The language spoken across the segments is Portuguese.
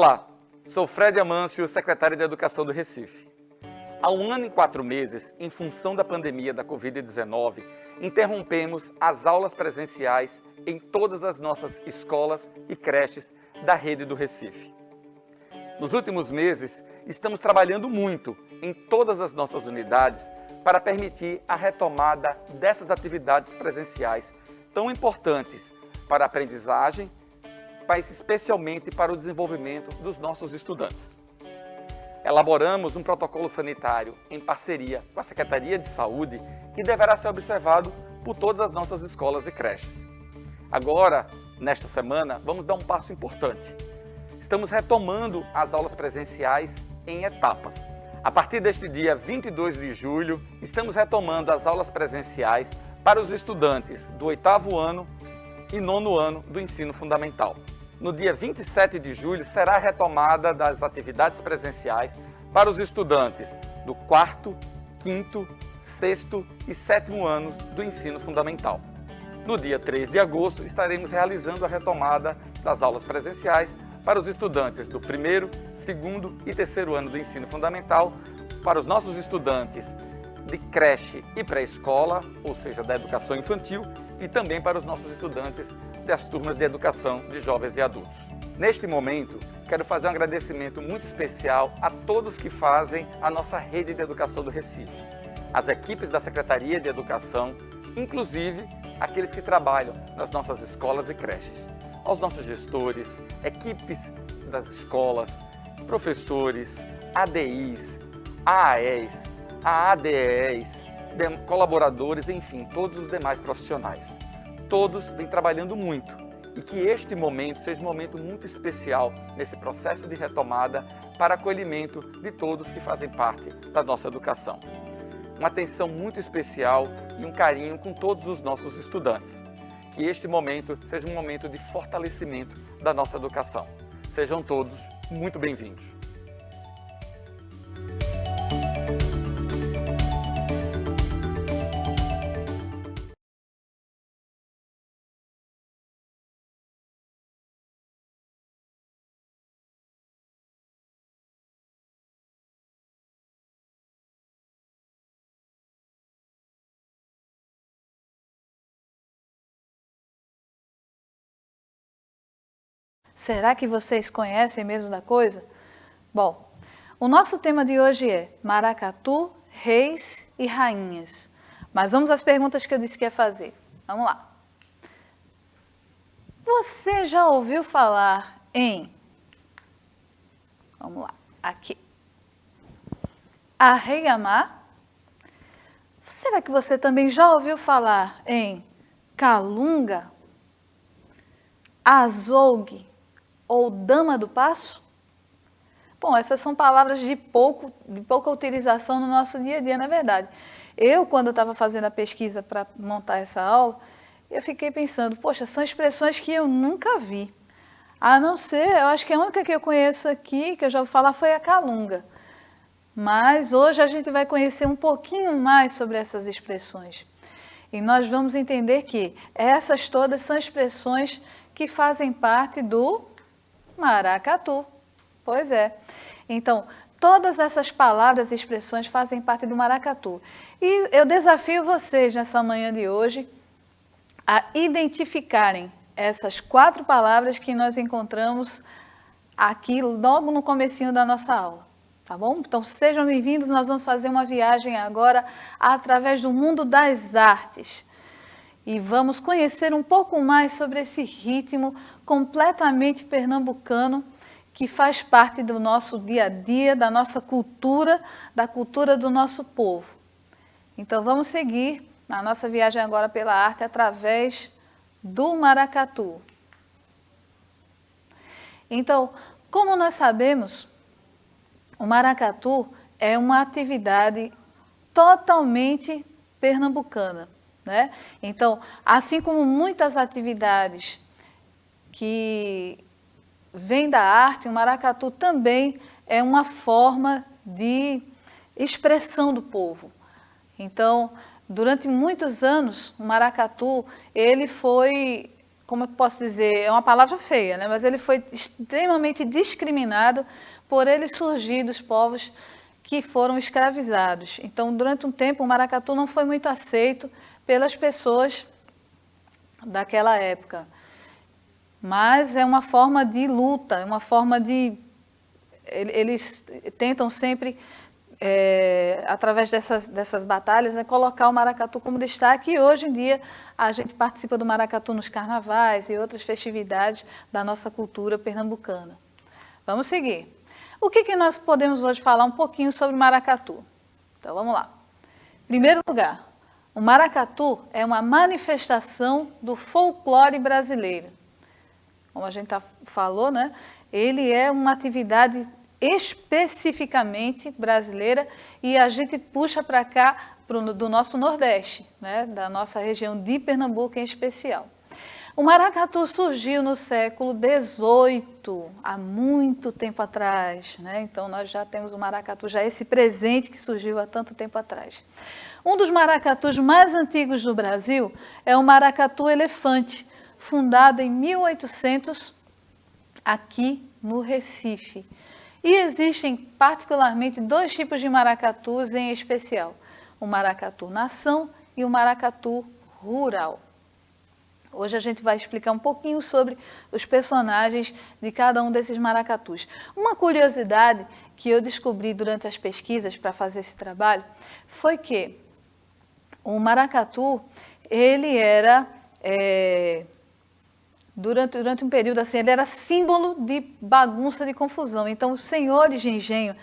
Olá, sou Fred Amâncio, secretário de Educação do Recife. Há 1 ano e 4 meses, em função da pandemia da Covid-19, interrompemos as aulas presenciais em todas as nossas escolas e creches da rede do Recife. Nos últimos meses, estamos trabalhando muito em todas as nossas unidades para permitir a retomada dessas atividades presenciais tão importantes para a aprendizagem, mas especialmente para o desenvolvimento dos nossos estudantes. Elaboramos um protocolo sanitário em parceria com a Secretaria de Saúde que deverá ser observado por todas as nossas escolas e creches. Agora, nesta semana, vamos dar um passo importante. Estamos retomando as aulas presenciais em etapas. A partir deste dia 22 de julho, estamos retomando as aulas presenciais para os estudantes do 8º ano e 9º ano do ensino fundamental. No dia 27 de julho, será a retomada das atividades presenciais para os estudantes do 4º, 5º, 6º e 7º anos do ensino fundamental. No dia 3 de agosto, estaremos realizando a retomada das aulas presenciais para os estudantes do 1º, 2º e 3º ano do ensino fundamental, para os nossos estudantes de creche e pré-escola, ou seja, da educação infantil, e também para os nossos estudantes das turmas de educação de jovens e adultos. Neste momento, quero fazer um agradecimento muito especial a todos que fazem a nossa rede de educação do Recife, as equipes da Secretaria de Educação, inclusive aqueles que trabalham nas nossas escolas e creches, aos nossos gestores, equipes das escolas, professores, ADIs, AAEs, AADEs, colaboradores, enfim, todos os demais profissionais. Todos vêm trabalhando muito e que este momento seja um momento muito especial nesse processo de retomada para acolhimento de todos que fazem parte da nossa educação. Uma atenção muito especial e um carinho com todos os nossos estudantes. Que este momento seja um momento de fortalecimento da nossa educação. Sejam todos muito bem-vindos. Será que vocês conhecem mesmo da coisa? Bom, o nosso tema de hoje é Maracatu, Reis e Rainhas. Mas vamos às perguntas que eu disse que ia fazer. Vamos lá. Você já ouviu falar em... Vamos lá, aqui. Arreiamar? Será que você também já ouviu falar em Calunga, Azougue ou Dama do Passo? Bom, essas são palavras de pouca utilização no nosso dia a dia, não é verdade? Eu, quando eu estava fazendo a pesquisa para montar essa aula, eu fiquei pensando, poxa, são expressões que eu nunca vi. A não ser, eu acho que a única que eu conheço aqui, que eu já ouvi falar, foi a Calunga. Mas hoje a gente vai conhecer um pouquinho mais sobre essas expressões. E nós vamos entender que essas todas são expressões que fazem parte do Maracatu. Pois é. Então, todas essas palavras e expressões fazem parte do Maracatu. E eu desafio vocês, nessa manhã de hoje, a identificarem essas 4 palavras que nós encontramos aqui logo no comecinho da nossa aula. Tá bom? Então, sejam bem-vindos. Nós vamos fazer uma viagem agora através do mundo das artes. E vamos conhecer um pouco mais sobre esse ritmo completamente pernambucano que faz parte do nosso dia a dia, da nossa cultura, da cultura do nosso povo. Então vamos seguir na nossa viagem agora pela arte através do Maracatu. Então, como nós sabemos, o Maracatu é uma atividade totalmente pernambucana, né? Então, assim como muitas atividades que vêm da arte, o maracatu também é uma forma de expressão do povo. Então, durante muitos anos, o maracatu ele foi como eu posso dizer, é uma palavra feia, né? Mas ele foi extremamente discriminado por ele surgir dos povos que foram escravizados. Então, durante um tempo, o maracatu não foi muito aceito pelas pessoas daquela época. Mas é uma forma de luta, é uma forma de... Eles tentam sempre, através dessas batalhas, colocar o maracatu como destaque. E hoje em dia a gente participa do maracatu nos carnavais e outras festividades da nossa cultura pernambucana. Vamos seguir. O que nós podemos hoje falar um pouquinho sobre o maracatu? Então vamos lá. Em primeiro lugar, o maracatu é uma manifestação do folclore brasileiro. Como a gente falou, né? Ele é uma atividade especificamente brasileira e a gente puxa para cá do nosso Nordeste, né? Da nossa região de Pernambuco em especial. O maracatu surgiu no século XVIII, há muito tempo atrás, né? Então nós já temos o maracatu, já esse presente que surgiu há tanto tempo atrás. Um dos maracatus mais antigos do Brasil é o maracatu elefante, fundado em 1800 aqui no Recife. E existem particularmente dois tipos de maracatus em especial, o maracatu nação e o maracatu rural. Hoje a gente vai explicar um pouquinho sobre os personagens de cada um desses maracatus. Uma curiosidade que eu descobri durante as pesquisas para fazer esse trabalho foi que o maracatu, ele era, durante um período assim, ele era símbolo de bagunça, de confusão. Então, os senhores de engenho,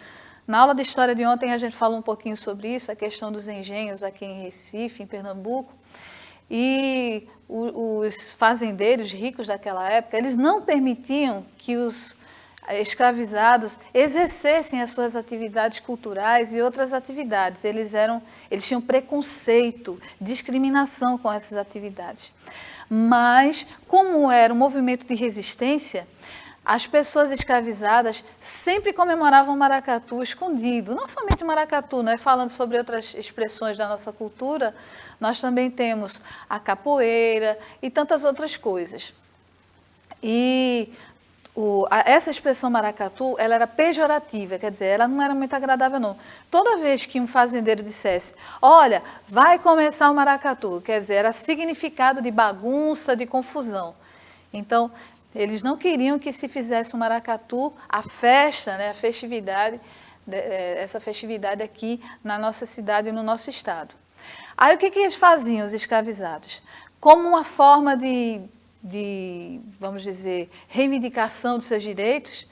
na aula de história de ontem a gente falou um pouquinho sobre isso, a questão dos engenhos aqui em Recife, em Pernambuco, e os fazendeiros ricos daquela época, eles não permitiam que os escravizados exercessem as suas atividades culturais e outras atividades. Eles tinham preconceito, discriminação com essas atividades. Mas, como era um movimento de resistência, as pessoas escravizadas sempre comemoravam o maracatu escondido. Não somente o maracatu, né? Falando sobre outras expressões da nossa cultura, nós também temos a capoeira e tantas outras coisas. E essa expressão maracatu, ela era pejorativa, quer dizer, ela não era muito agradável não. Toda vez que um fazendeiro dissesse, olha, vai começar o maracatu, quer dizer, era significado de bagunça, de confusão. Então, eles não queriam que se fizesse o maracatu, a festa, né, a festividade, essa festividade aqui na nossa cidade e no nosso estado. Aí o que eles faziam, os escravizados? Como uma forma de, vamos dizer, reivindicação dos seus direitos,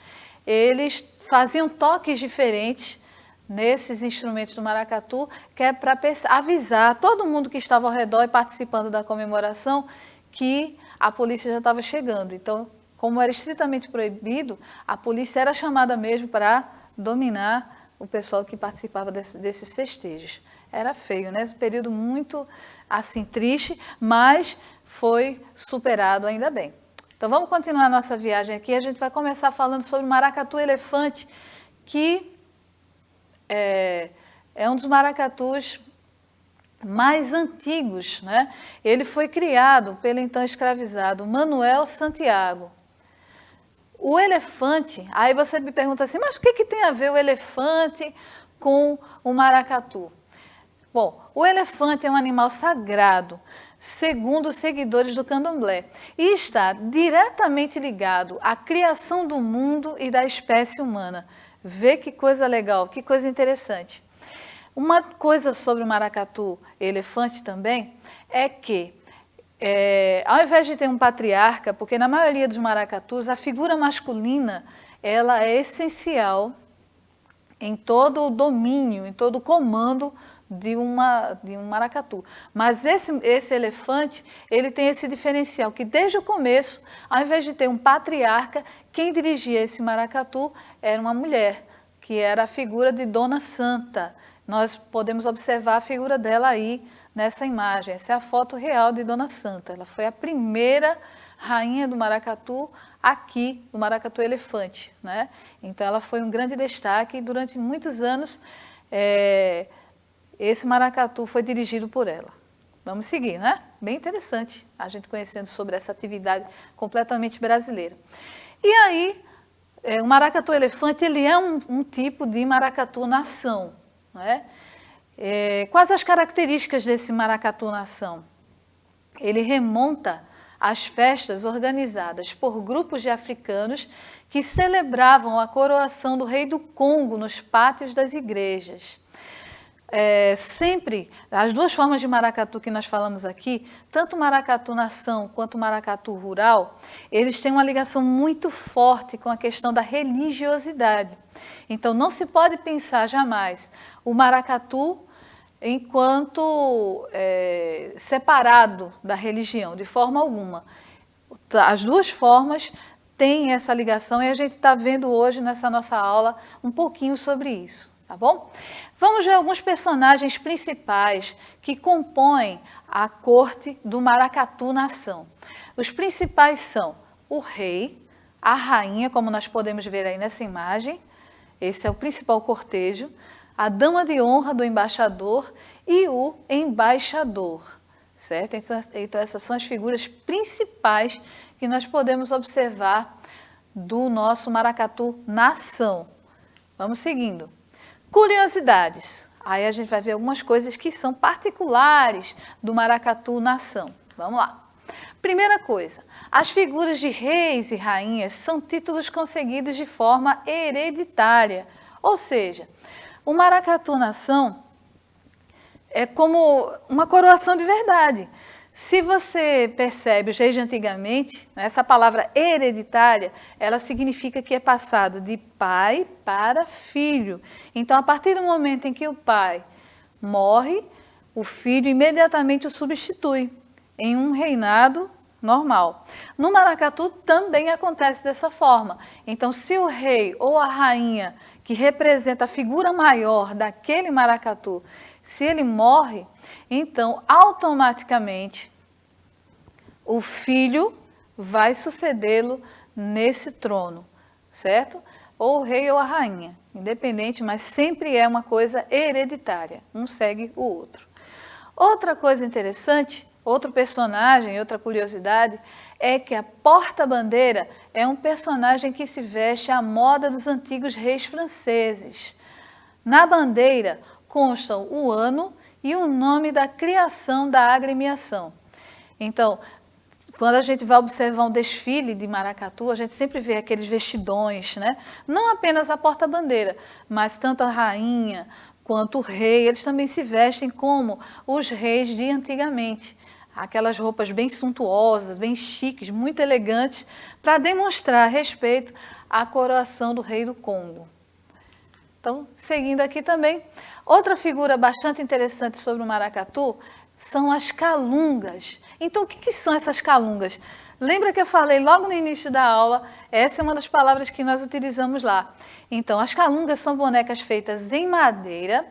eles faziam toques diferentes nesses instrumentos do maracatu, que é para avisar todo mundo que estava ao redor e participando da comemoração que a polícia já estava chegando. Então, como era estritamente proibido, a polícia era chamada mesmo para dominar o pessoal que participava desses festejos. Era feio, né? Um período muito, assim, triste, mas foi superado ainda bem. Então, vamos continuar a nossa viagem aqui. A gente vai começar falando sobre o maracatu elefante, que é um dos maracatus mais antigos, né? Ele foi criado pelo então escravizado Manuel Santiago. O elefante, aí você me pergunta assim, mas o que tem a ver o elefante com o maracatu? Bom, o elefante é um animal sagrado, segundo os seguidores do candomblé, e está diretamente ligado à criação do mundo e da espécie humana. Vê que coisa legal, que coisa interessante. Uma coisa sobre o maracatu elefante também é que, ao invés de ter um patriarca, porque na maioria dos maracatus a figura masculina ela é essencial em todo o domínio, em todo o comando de um maracatu. Mas esse elefante, ele tem esse diferencial, que desde o começo, ao invés de ter um patriarca, quem dirigia esse maracatu era uma mulher, que era a figura de Dona Santa. Nós podemos observar a figura dela aí nessa imagem. Essa é a foto real de Dona Santa. Ela foi a primeira rainha do maracatu aqui, do maracatu elefante, né? Então ela foi um grande destaque e durante muitos anos esse maracatu foi dirigido por ela. Vamos seguir, né? Bem interessante a gente conhecendo sobre essa atividade completamente brasileira. E aí, o maracatu-elefante, ele é um tipo de maracatu-nação, né? Quais as características desse maracatu-nação? Ele remonta às festas organizadas por grupos de africanos que celebravam a coroação do rei do Congo nos pátios das igrejas. Sempre, as duas formas de maracatu que nós falamos aqui, tanto o maracatu-nação quanto o maracatu rural, eles têm uma ligação muito forte com a questão da religiosidade. Então, não se pode pensar jamais o maracatu enquanto separado da religião, de forma alguma. As duas formas têm essa ligação e a gente está vendo hoje nessa nossa aula um pouquinho sobre isso, tá bom? Vamos ver alguns personagens principais que compõem a corte do maracatu-nação. Os principais são o rei, a rainha, como nós podemos ver aí nessa imagem, esse é o principal cortejo, a dama de honra do embaixador e o embaixador, certo? Então essas são as figuras principais que nós podemos observar do nosso maracatu-nação. Vamos seguindo. Curiosidades. Aí a gente vai ver algumas coisas que são particulares do maracatu-nação. Vamos lá. Primeira coisa, as figuras de reis e rainhas são títulos conseguidos de forma hereditária. Ou seja, o maracatu-nação é como uma coroação de verdade. Se você percebe os reis de antigamente, essa palavra hereditária, ela significa que é passado de pai para filho. Então, a partir do momento em que o pai morre, o filho imediatamente o substitui em um reinado normal. No maracatu também acontece dessa forma. Então, se o rei ou a rainha, que representa a figura maior daquele maracatu, se ele morre, então automaticamente o filho vai sucedê-lo nesse trono, certo? Ou o rei ou a rainha, independente, mas sempre é uma coisa hereditária, um segue o outro. Outra coisa interessante, outro personagem, outra curiosidade, é que a porta-bandeira é um personagem que se veste à moda dos antigos reis franceses. Na bandeira constam o ano e o nome da criação da agremiação. Então, quando a gente vai observar um desfile de maracatu, a gente sempre vê aqueles vestidões, né? Não apenas a porta-bandeira, mas tanto a rainha quanto o rei, eles também se vestem como os reis de antigamente. Aquelas roupas bem suntuosas, bem chiques, muito elegantes, para demonstrar respeito à coroação do rei do Congo. Então, seguindo aqui também, outra figura bastante interessante sobre o maracatu são as calungas. Então, o que são essas calungas? Lembra que eu falei logo no início da aula, essa é uma das palavras que nós utilizamos lá. Então, as calungas são bonecas feitas em madeira,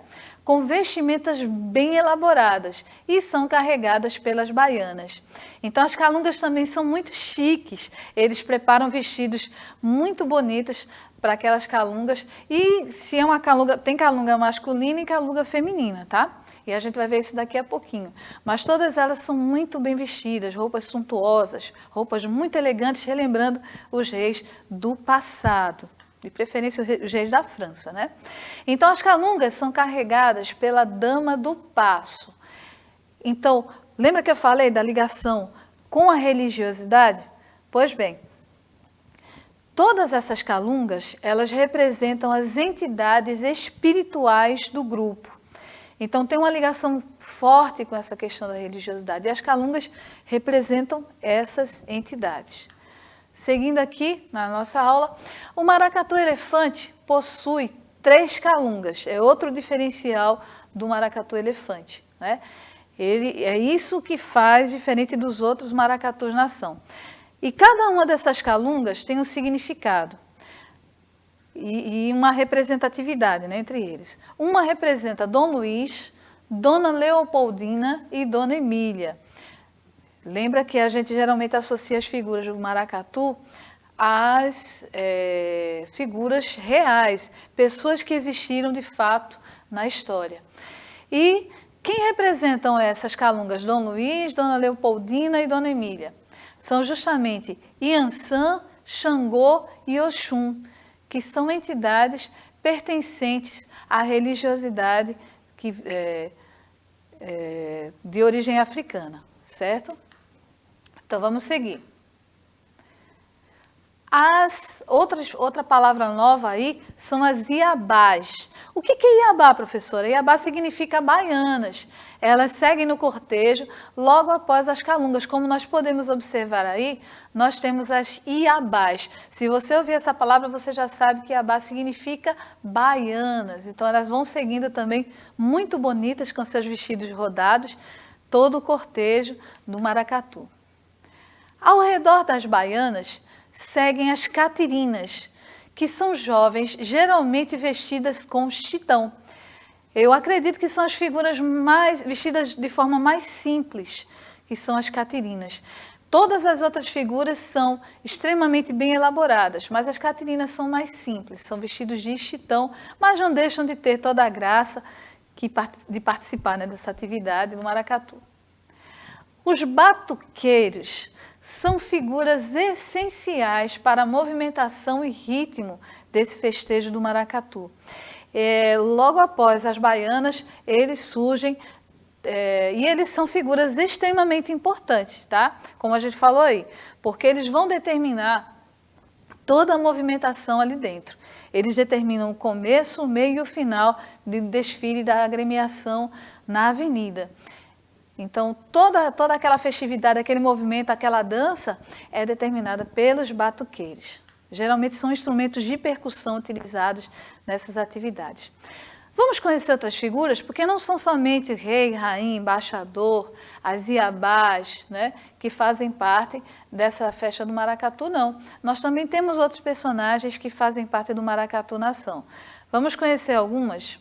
com vestimentas bem elaboradas e são carregadas pelas baianas. Então, as calungas também são muito chiques, eles preparam vestidos muito bonitos para aquelas calungas e se é uma calunga, tem calunga masculina e calunga feminina, tá? E a gente vai ver isso daqui a pouquinho. Mas todas elas são muito bem vestidas, roupas suntuosas, roupas muito elegantes, relembrando os reis do passado. De preferência os reis da França, né? Então, as calungas são carregadas pela dama do passo. Então, lembra que eu falei da ligação com a religiosidade? Pois bem, todas essas calungas, elas representam as entidades espirituais do grupo. Então, tem uma ligação forte com essa questão da religiosidade. E as calungas representam essas entidades. Seguindo aqui na nossa aula, o maracatu-elefante possui 3 calungas. É outro diferencial do maracatu-elefante, né? É isso que faz diferente dos outros maracatus-nação. E cada uma dessas calungas tem um significado e uma representatividade, né, entre eles. Uma representa Dom Luís, Dona Leopoldina e Dona Emília. Lembra que a gente geralmente associa as figuras do maracatu às figuras reais, pessoas que existiram de fato na história. E Quem representam essas calungas? Dom Luiz, Dona Leopoldina e Dona Emília. São justamente Iansã, Xangô e Oxum, que são entidades pertencentes à religiosidade de origem africana, certo? Então vamos seguir. Outra palavra nova aí são as Iabás. O que é Iabá, professora? Iabá significa baianas. Elas seguem no cortejo logo após as calungas. Como nós podemos observar aí, nós temos as Iabás. Se você ouvir essa palavra, você já sabe que Iabá significa baianas. Então elas vão seguindo também muito bonitas com seus vestidos rodados, todo o cortejo do maracatu. Ao redor das baianas seguem as catirinas, que são jovens, geralmente vestidas com chitão. Eu acredito que são as figuras vestidas de forma mais simples, que são as catirinas. Todas as outras figuras são extremamente bem elaboradas, mas as catirinas são mais simples, são vestidos de chitão, mas não deixam de ter toda a graça de participar, né, dessa atividade no maracatu. Os batuqueiros são figuras essenciais para a movimentação e ritmo desse festejo do maracatu. Logo após as baianas, eles surgem e eles são figuras extremamente importantes, tá? Como a gente falou aí, porque eles vão determinar toda a movimentação ali dentro. Eles determinam o começo, o meio e o final do desfile da agremiação na avenida. Então, toda aquela festividade, aquele movimento, aquela dança é determinada pelos batuqueiros. Geralmente são instrumentos de percussão utilizados nessas atividades. Vamos conhecer outras figuras, porque não são somente rei, rainha, embaixador, as iabás, né, que fazem parte dessa festa do maracatu, não. Nós também temos outros personagens que fazem parte do maracatu nação. Vamos conhecer algumas?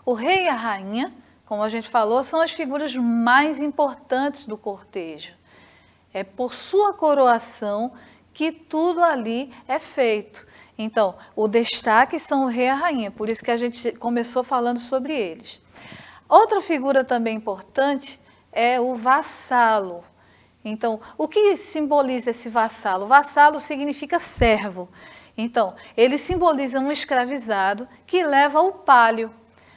O rei e a rainha, como a gente falou, são as figuras mais importantes do cortejo. É por sua coroação que tudo ali é feito. Então, o destaque são o rei e a rainha, por isso que a gente começou falando sobre eles. Outra figura também importante é o vassalo. Então, o que simboliza esse vassalo? Vassalo significa servo. Então, ele simboliza um escravizado que leva o palio.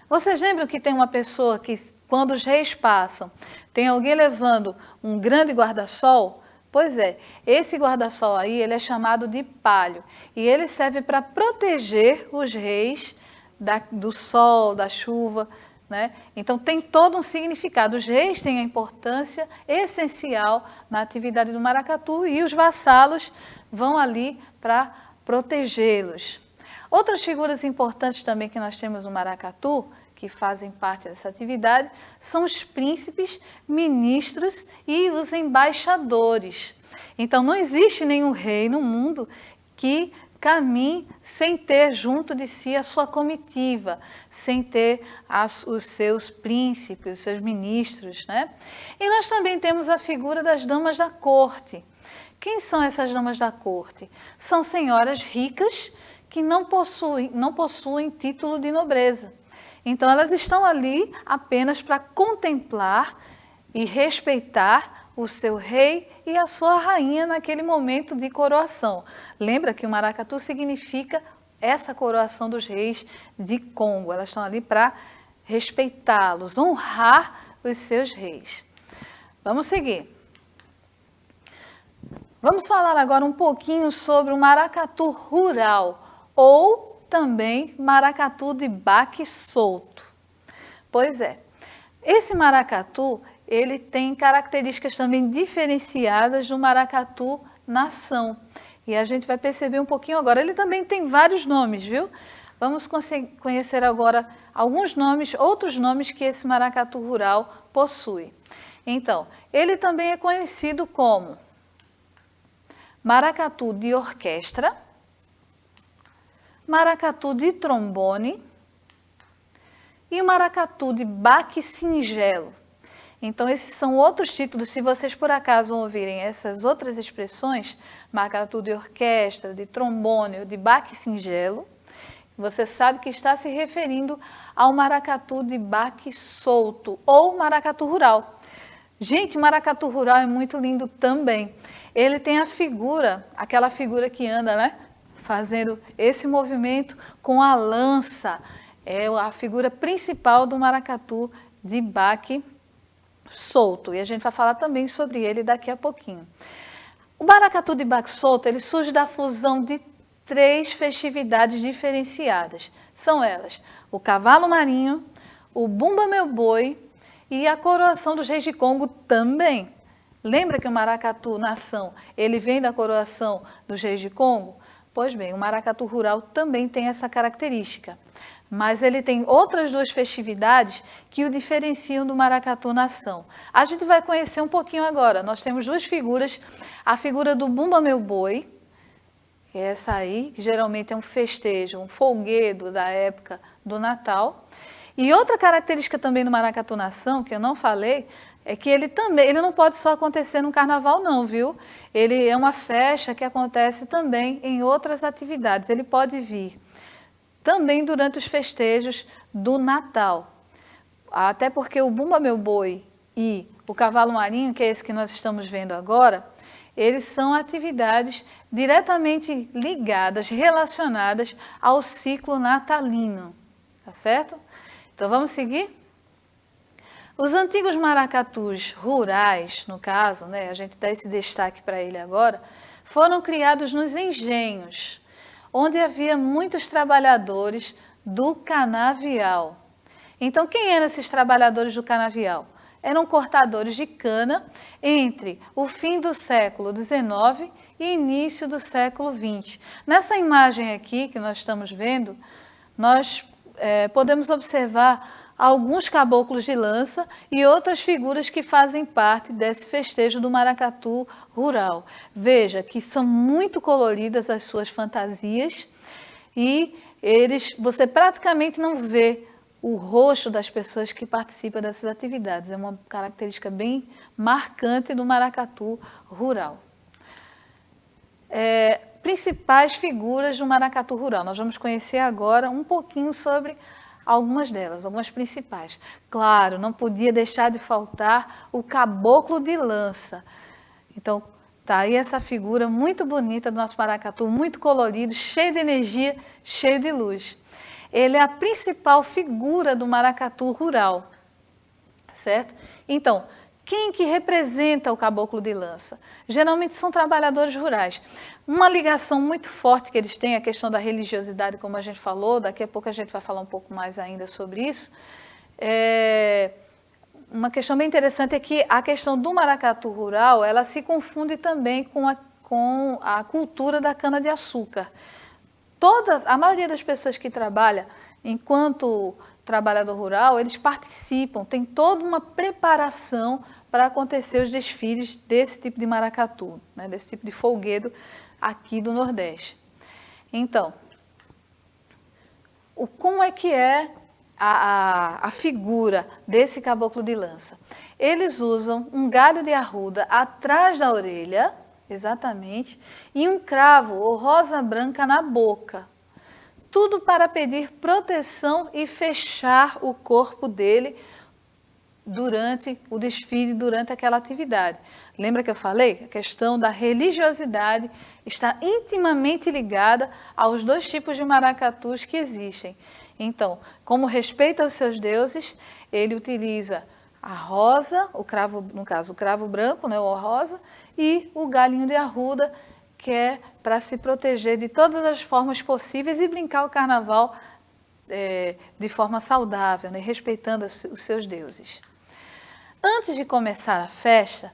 Vocês lembram que tem uma pessoa que, quando os reis passam, tem alguém levando um grande guarda-sol? Pois é, esse guarda-sol aí, ele é chamado de palio, e ele serve para proteger os reis do sol, da chuva, né? Então tem todo um significado. Os reis têm a importância essencial na atividade do maracatu e os vassalos vão ali para protegê-los. Outras figuras importantes também que nós temos no maracatu, que fazem parte dessa atividade, são os príncipes, ministros e os embaixadores. Então, não existe nenhum rei no mundo que caminhe sem ter junto de si a sua comitiva, sem ter os seus príncipes, os seus ministros, né? E nós também temos a figura das damas da corte. Quem são essas damas da corte? São senhoras ricas que não possuem título de nobreza. Então, elas estão ali apenas para contemplar e respeitar o seu rei e a sua rainha naquele momento de coroação. Lembra que o maracatu significa essa coroação dos reis de Congo. Elas estão ali para respeitá-los, honrar os seus reis. Vamos seguir. Vamos falar agora um pouquinho sobre o maracatu rural, ou também maracatu de baque solto. Pois é, esse maracatu, ele tem características também diferenciadas do maracatu nação. E a gente vai perceber um pouquinho agora. Ele também tem vários nomes, viu? Vamos conhecer agora alguns nomes, outros nomes que esse maracatu rural possui. Então, ele também é conhecido como maracatu de orquestra, maracatu de trombone e maracatu de baque singelo. Então, esses são outros títulos. Se vocês por acaso ouvirem essas outras expressões, maracatu de orquestra, de trombone ou de baque singelo, Você sabe que está se referindo ao maracatu de baque solto ou maracatu rural. Gente, maracatu rural é muito lindo também. Ele tem a figura, aquela figura que anda, né? Fazendo esse movimento com a lança. É a figura principal do maracatu de baque solto. E a gente vai falar também sobre ele daqui a pouquinho. O maracatu de baque solto, ele surge da fusão de 3 festividades diferenciadas. São elas: o cavalo marinho, o bumba meu boi e a coroação dos reis de Congo também. Lembra que o maracatu nação, ele vem da coroação dos reis de Congo? Pois bem, o maracatu rural também tem essa característica. Mas ele tem outras 2 festividades que o diferenciam do maracatu nação. A gente vai conhecer um pouquinho agora. Nós temos 2 figuras. A figura do bumba meu boi, que é essa aí, que geralmente é um festejo, um folguedo da época do Natal. E outra característica também do maracatu nação, que eu não falei, é que ele não pode só acontecer no carnaval não, viu? Ele é uma festa que acontece também em outras atividades. Ele pode vir também durante os festejos do Natal. Até porque o bumba meu boi e o cavalo marinho, que é esse que nós estamos vendo agora, eles são atividades diretamente ligadas, relacionadas ao ciclo natalino, tá certo? Então vamos seguir? Os antigos maracatus rurais, no caso, né, a gente dá esse destaque para ele agora, foram criados nos engenhos, onde havia muitos trabalhadores do canavial. Então, quem eram esses trabalhadores do canavial? Eram cortadores de cana entre o fim do século XIX e início do século XX. Nessa imagem aqui que nós estamos vendo, nós podemos observar alguns caboclos de lança e outras figuras que fazem parte desse festejo do maracatu rural. Veja que são muito coloridas as suas fantasias e você praticamente não vê o rosto das pessoas que participam dessas atividades. É uma característica bem marcante do maracatu rural. Principais figuras do maracatu rural. Nós vamos conhecer agora um pouquinho sobre algumas delas, algumas principais. Claro, não podia deixar de faltar o caboclo de lança. Então, tá aí essa figura muito bonita do nosso maracatu, muito colorido, cheio de energia, cheio de luz. Ele é a principal figura do maracatu rural, certo? Então, quem que representa o caboclo de lança? Geralmente são trabalhadores rurais. Uma ligação muito forte que eles têm, a questão da religiosidade, como a gente falou, daqui a pouco a gente vai falar um pouco mais ainda sobre isso. Uma questão bem interessante é que a questão do maracatu rural, ela se confunde também com a cultura da cana-de-açúcar. A maioria das pessoas que trabalham enquanto trabalhador rural, eles participam, tem toda uma preparação para acontecer os desfiles desse tipo de maracatu, né, desse tipo de folguedo aqui do Nordeste. Então, como é que é a figura desse caboclo de lança? Eles usam um galho de arruda atrás da orelha, exatamente, e um cravo ou rosa branca na boca. Tudo para pedir proteção e fechar o corpo dele durante o desfile, durante aquela atividade. Lembra que eu falei? A questão da religiosidade está intimamente ligada aos 2 tipos de maracatus que existem. Então, como respeito aos seus deuses, ele utiliza a rosa, o cravo, no caso o cravo branco, né, ou a rosa, e o galinho de arruda, que é para se proteger de todas as formas possíveis e brincar o carnaval de forma saudável, né, respeitando os seus deuses. Antes de começar a festa,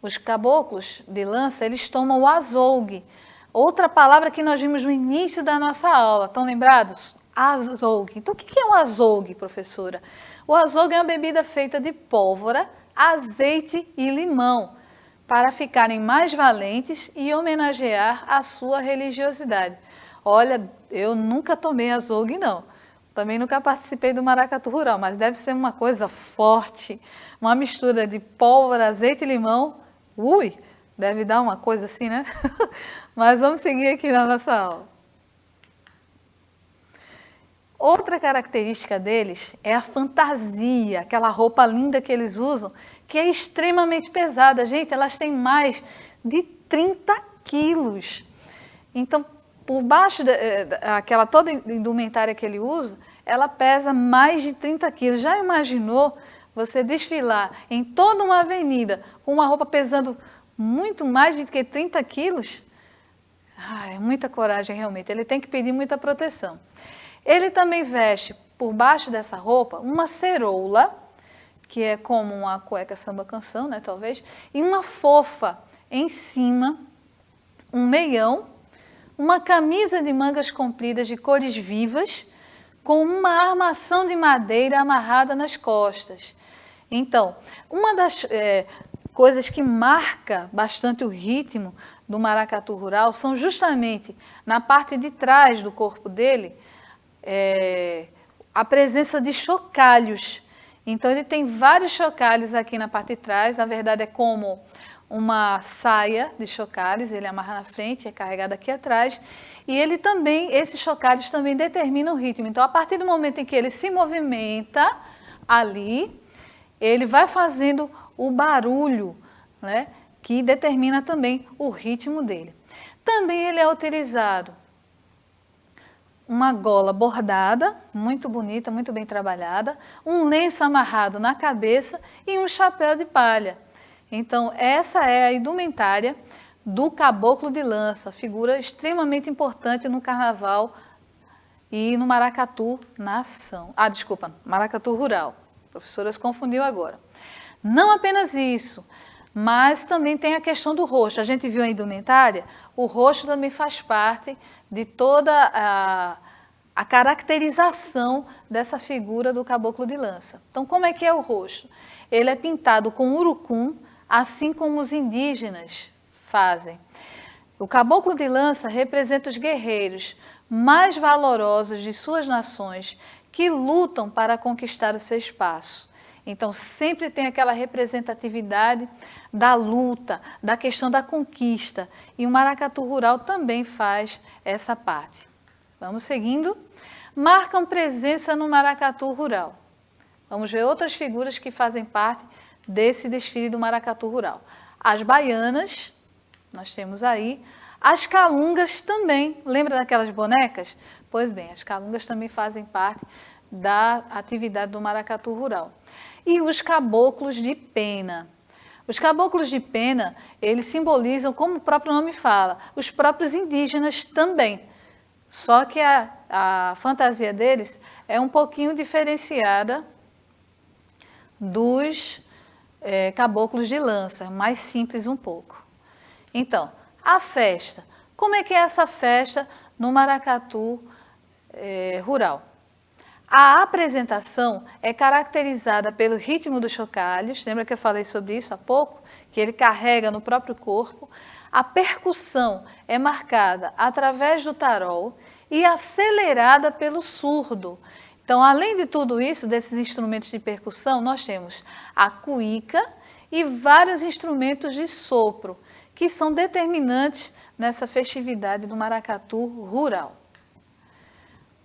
os caboclos de lança, eles tomam o azougue, outra palavra que nós vimos no início da nossa aula. Estão lembrados? Azougue. Então, o que é um azougue, professora? O azougue é uma bebida feita de pólvora, azeite e limão, para ficarem mais valentes e homenagear a sua religiosidade. Olha, eu nunca tomei azougue, não. Também nunca participei do maracatu rural, mas deve ser uma coisa forte, uma mistura de pólvora, azeite e limão. Ui, deve dar uma coisa assim, né? Mas vamos seguir aqui na nossa aula. Outra característica deles é a fantasia, aquela roupa linda que eles usam, que é extremamente pesada. Gente, elas têm mais de 30 quilos. Então, por baixo daquela toda indumentária que ele usa, ela pesa mais de 30 quilos. Já imaginou você desfilar em toda uma avenida com uma roupa pesando muito mais do que 30 quilos? É muita coragem, realmente. Ele tem que pedir muita proteção. Ele também veste, por baixo dessa roupa, uma ceroula, que é como uma cueca samba-canção, né, talvez, e uma fofa em cima, um meião, uma camisa de mangas compridas de cores vivas, com uma armação de madeira amarrada nas costas. Então, uma das coisas que marca bastante o ritmo do maracatu rural são justamente na parte de trás do corpo dele, a presença de chocalhos. Então ele tem vários chocalhos aqui na parte de trás, na verdade é como uma saia de chocalhos, ele amarra na frente, é carregado aqui atrás, e ele também, esses chocalhos também determinam o ritmo. Então a partir do momento em que ele se movimenta ali, ele vai fazendo o barulho, né, que determina também o ritmo dele. Também ele é utilizado uma gola bordada, muito bonita, muito bem trabalhada, um lenço amarrado na cabeça e um chapéu de palha. Então, essa é a indumentária do caboclo de lança, figura extremamente importante no carnaval e no maracatu nação. Maracatu rural. A professora se confundiu agora. Não apenas isso, mas também tem a questão do roxo. A gente viu a indumentária, o roxo também faz parte de toda a caracterização dessa figura do caboclo de lança. Então, como é que é o roxo? Ele é pintado com urucum, assim como os indígenas fazem. O caboclo de lança representa os guerreiros mais valorosos de suas nações que lutam para conquistar o seu espaço. Então, sempre tem aquela representatividade da luta, da questão da conquista. E o maracatu rural também faz essa parte. Vamos seguindo. Marcam presença no maracatu rural. Vamos ver outras figuras que fazem parte desse desfile do maracatu rural. As baianas, nós temos aí. As calungas também. Lembra daquelas bonecas? Pois bem, as calungas também fazem parte da atividade do maracatu rural. E os caboclos de pena. Os caboclos de pena, eles simbolizam, como o próprio nome fala, os próprios indígenas também. Só que a fantasia deles é um pouquinho diferenciada dos caboclos de lança, mais simples um pouco. Então, a festa. Como é que é essa festa no maracatu rural? A apresentação é caracterizada pelo ritmo dos chocalhos, lembra que eu falei sobre isso há pouco? Que ele carrega no próprio corpo. A percussão é marcada através do tarol e acelerada pelo surdo. Então, além de tudo isso, desses instrumentos de percussão, nós temos a cuíca e vários instrumentos de sopro, que são determinantes nessa festividade do maracatu rural.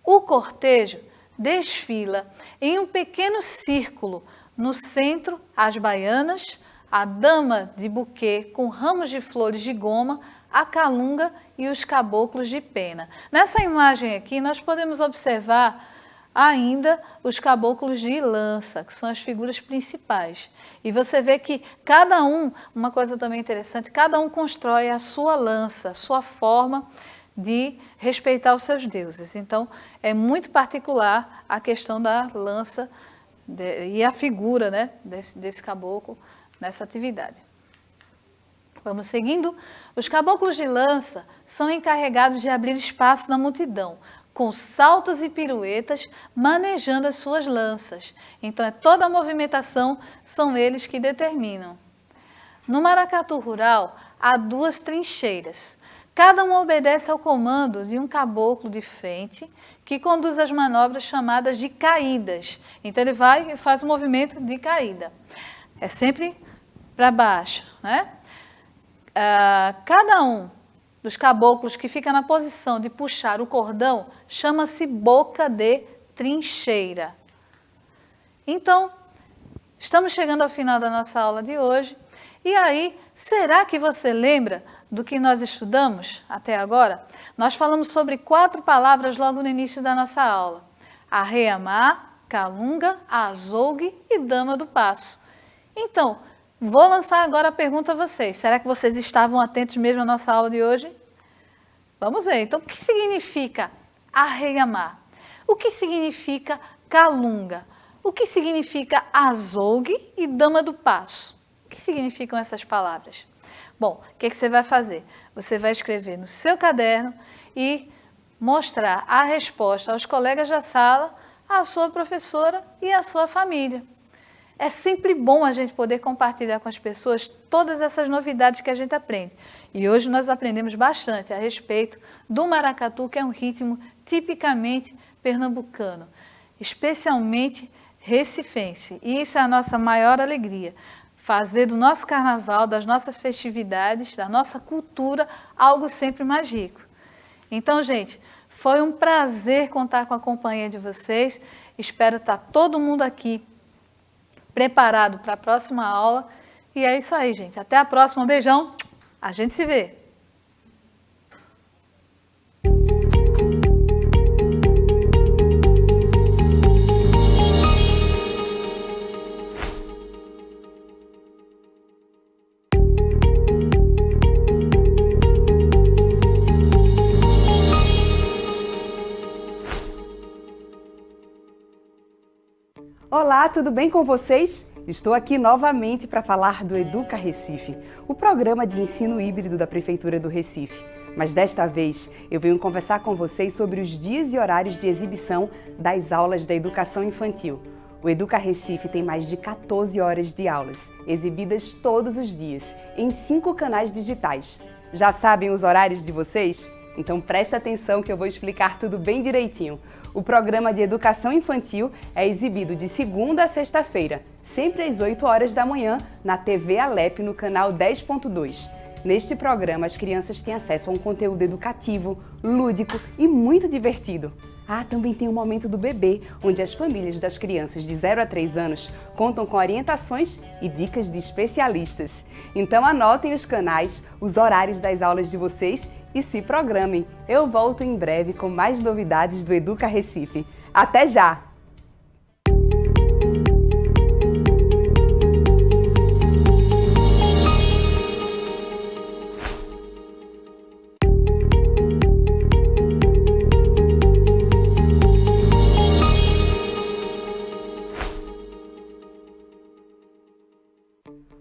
O cortejo desfila em um pequeno círculo, no centro as baianas, a dama de buquê com ramos de flores de goma, a calunga e os caboclos de pena. Nessa imagem aqui nós podemos observar ainda os caboclos de lança, que são as figuras principais. E você vê que cada um, uma coisa também interessante, cada um constrói a sua lança, a sua forma de respeitar os seus deuses. Então, é muito particular a questão da lança e a figura, né, desse caboclo nessa atividade. Vamos seguindo. Os caboclos de lança são encarregados de abrir espaço na multidão, com saltos e piruetas, manejando as suas lanças. Então, toda a movimentação são eles que determinam. No maracatu rural, há duas trincheiras. Cada um obedece ao comando de um caboclo de frente, que conduz as manobras chamadas de caídas. Então, ele vai e faz o movimento de caída. É sempre para baixo, né? Cada um dos caboclos que fica na posição de puxar o cordão chama-se boca de trincheira. Então, estamos chegando ao final da nossa aula de hoje. E aí, será que você lembra do que nós estudamos até agora? Nós falamos sobre 4 palavras logo no início da nossa aula. Arreamar, calunga, azougue e dama do passo. Então, vou lançar agora a pergunta a vocês. Será que vocês estavam atentos mesmo à nossa aula de hoje? Vamos ver. Então, o que significa arreamar? O que significa calunga? O que significa azougue e dama do passo? O que significam essas palavras? Bom, o que você vai fazer? Você vai escrever no seu caderno e mostrar a resposta aos colegas da sala, à sua professora e à sua família. É sempre bom a gente poder compartilhar com as pessoas todas essas novidades que a gente aprende. E hoje nós aprendemos bastante a respeito do maracatu, que é um ritmo tipicamente pernambucano, especialmente recifense. E isso é a nossa maior alegria, fazer do nosso carnaval, das nossas festividades, da nossa cultura, algo sempre mais rico. Então, gente, foi um prazer contar com a companhia de vocês. Espero estar todo mundo aqui preparado para a próxima aula. E é isso aí, gente. Até a próxima. Um beijão. A gente se vê. Olá, tudo bem com vocês? Estou aqui novamente para falar do Educa Recife, o programa de ensino híbrido da Prefeitura do Recife. Mas desta vez eu venho conversar com vocês sobre os dias e horários de exibição das aulas da educação infantil. O Educa Recife tem mais de 14 horas de aulas, exibidas todos os dias, em 5 canais digitais. Já sabem os horários de vocês? Então presta atenção que eu vou explicar tudo bem direitinho. O programa de educação infantil é exibido de segunda a sexta-feira, sempre às 8 horas da manhã, na TV Alep, no canal 10.2. Neste programa, as crianças têm acesso a um conteúdo educativo, lúdico e muito divertido. Também tem o Momento do Bebê, onde as famílias das crianças de 0 a 3 anos contam com orientações e dicas de especialistas. Então anotem os canais, os horários das aulas de vocês e se programem. Eu volto em breve com mais novidades do Educa Recife. Até já!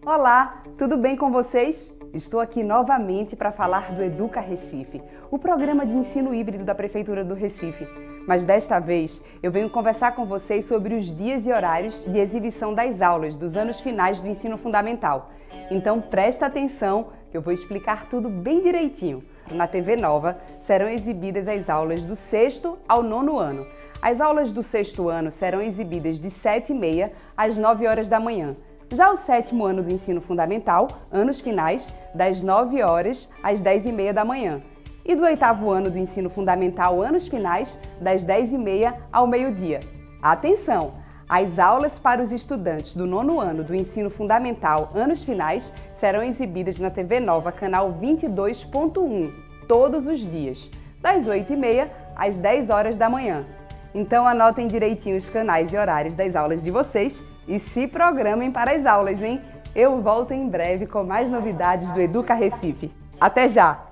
Olá, tudo bem com vocês? Estou aqui novamente para falar do Educa Recife, o programa de ensino híbrido da Prefeitura do Recife. Mas desta vez eu venho conversar com vocês sobre os dias e horários de exibição das aulas dos anos finais do ensino fundamental. Então presta atenção que eu vou explicar tudo bem direitinho. Na TV Nova serão exibidas as aulas do 6º ao 9º ano. As aulas do 6º ano serão exibidas de 7h30 às 9 horas da manhã. Já o 7º ano do ensino fundamental, anos finais, das 9 horas às 10h30 da manhã. E do 8º ano do ensino fundamental, anos finais, das 10h30 ao meio-dia. Atenção! As aulas para os estudantes do 9º ano do ensino fundamental, anos finais, serão exibidas na TV Nova, canal 22.1, todos os dias, das 8h30 às 10 horas da manhã. Então anotem direitinho os canais e horários das aulas de vocês e se programem para as aulas, hein? Eu volto em breve com mais novidades do Educa Recife. Até já!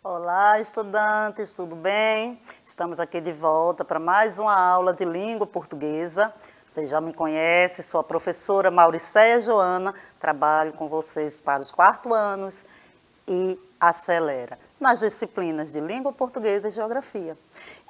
Olá, estudantes, tudo bem? Estamos aqui de volta para mais uma aula de língua portuguesa. Vocês já me conhecem, sou a professora Mauricéia Joana, trabalho com vocês para os 4º anos e acelera nas disciplinas de língua portuguesa e geografia.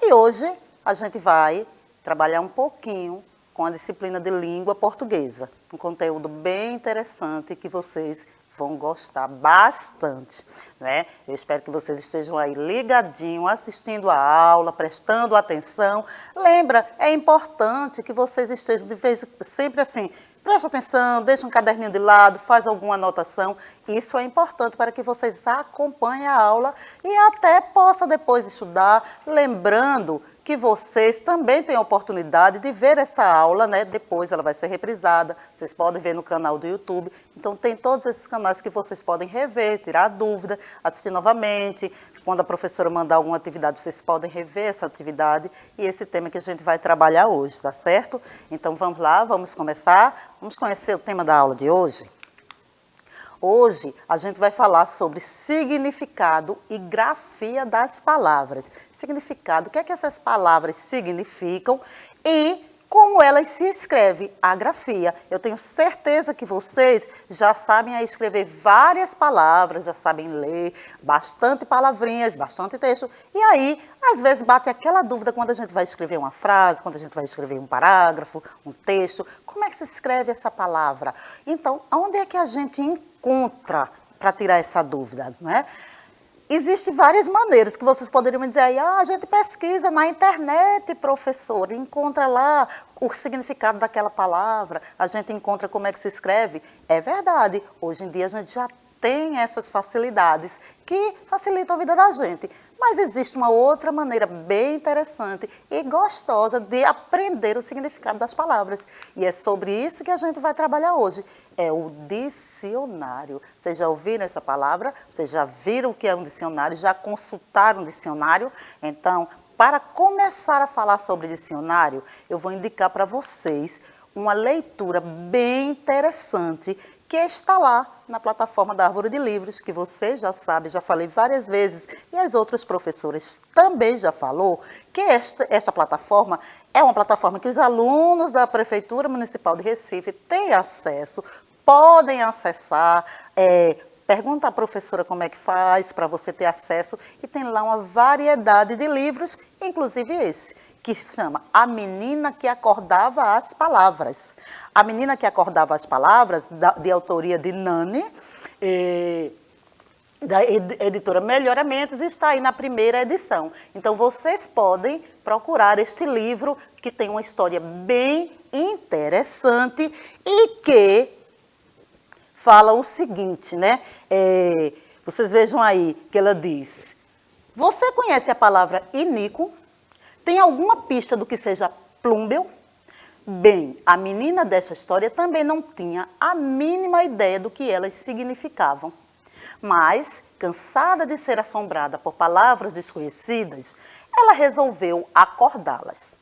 E hoje a gente vai trabalhar um pouquinho com a disciplina de língua portuguesa, um conteúdo bem interessante que vocês vão gostar bastante, né? Eu espero que vocês estejam aí ligadinhos, assistindo a aula, prestando atenção. Lembra, é importante que vocês estejam sempre assim, Preste atenção, deixa um caderninho de lado, faz alguma anotação. Isso é importante para que vocês acompanhem a aula e até possam depois estudar, lembrando que vocês também têm a oportunidade de ver essa aula, né? Depois ela vai ser reprisada, vocês podem ver no canal do YouTube. Então tem todos esses canais que vocês podem rever, tirar dúvida, assistir novamente. Quando a professora mandar alguma atividade, vocês podem rever essa atividade e esse tema que a gente vai trabalhar hoje, tá certo? Então vamos lá, vamos começar. Vamos conhecer o tema da aula de hoje? Hoje a gente vai falar sobre significado e grafia das palavras. Significado, o que é que essas palavras significam e como elas se escrevem, a grafia. Eu tenho certeza que vocês já sabem aí escrever várias palavras, já sabem ler bastante palavrinhas, bastante texto. E aí, às vezes, bate aquela dúvida quando a gente vai escrever uma frase, quando a gente vai escrever um parágrafo, um texto. Como é que se escreve essa palavra? Então, onde é que a gente encontra para tirar essa dúvida, não é? Existem várias maneiras que vocês poderiam me dizer aí, a gente pesquisa na internet, professor, encontra lá o significado daquela palavra, a gente encontra como é que se escreve. É verdade, hoje em dia a gente já tem essas facilidades que facilitam a vida da gente. Mas existe uma outra maneira bem interessante e gostosa de aprender o significado das palavras. E é sobre isso que a gente vai trabalhar hoje. É o dicionário. Vocês já ouviram essa palavra? Vocês já viram o que é um dicionário? Já consultaram um dicionário? Então, para começar a falar sobre dicionário, eu vou indicar para vocês uma leitura bem interessante que está lá na plataforma da Árvore de Livros, que você já sabe, já falei várias vezes, e as outras professoras também já falou, que esta plataforma é uma plataforma que os alunos da Prefeitura Municipal de Recife têm acesso, podem acessar, pergunta à professora como é que faz para você ter acesso, e tem lá uma variedade de livros, inclusive esse, que se chama A Menina que Acordava as Palavras. A Menina que Acordava as Palavras, de autoria de Nani, da editora Melhoramentos, está aí na primeira edição. Então, vocês podem procurar este livro, que tem uma história bem interessante e que fala o seguinte, né? Vocês vejam aí que ela diz: você conhece a palavra iníquo? Tem alguma pista do que seja plúmbeo? Bem, a menina dessa história também não tinha a mínima ideia do que elas significavam. Mas, cansada de ser assombrada por palavras desconhecidas, ela resolveu acordá-las.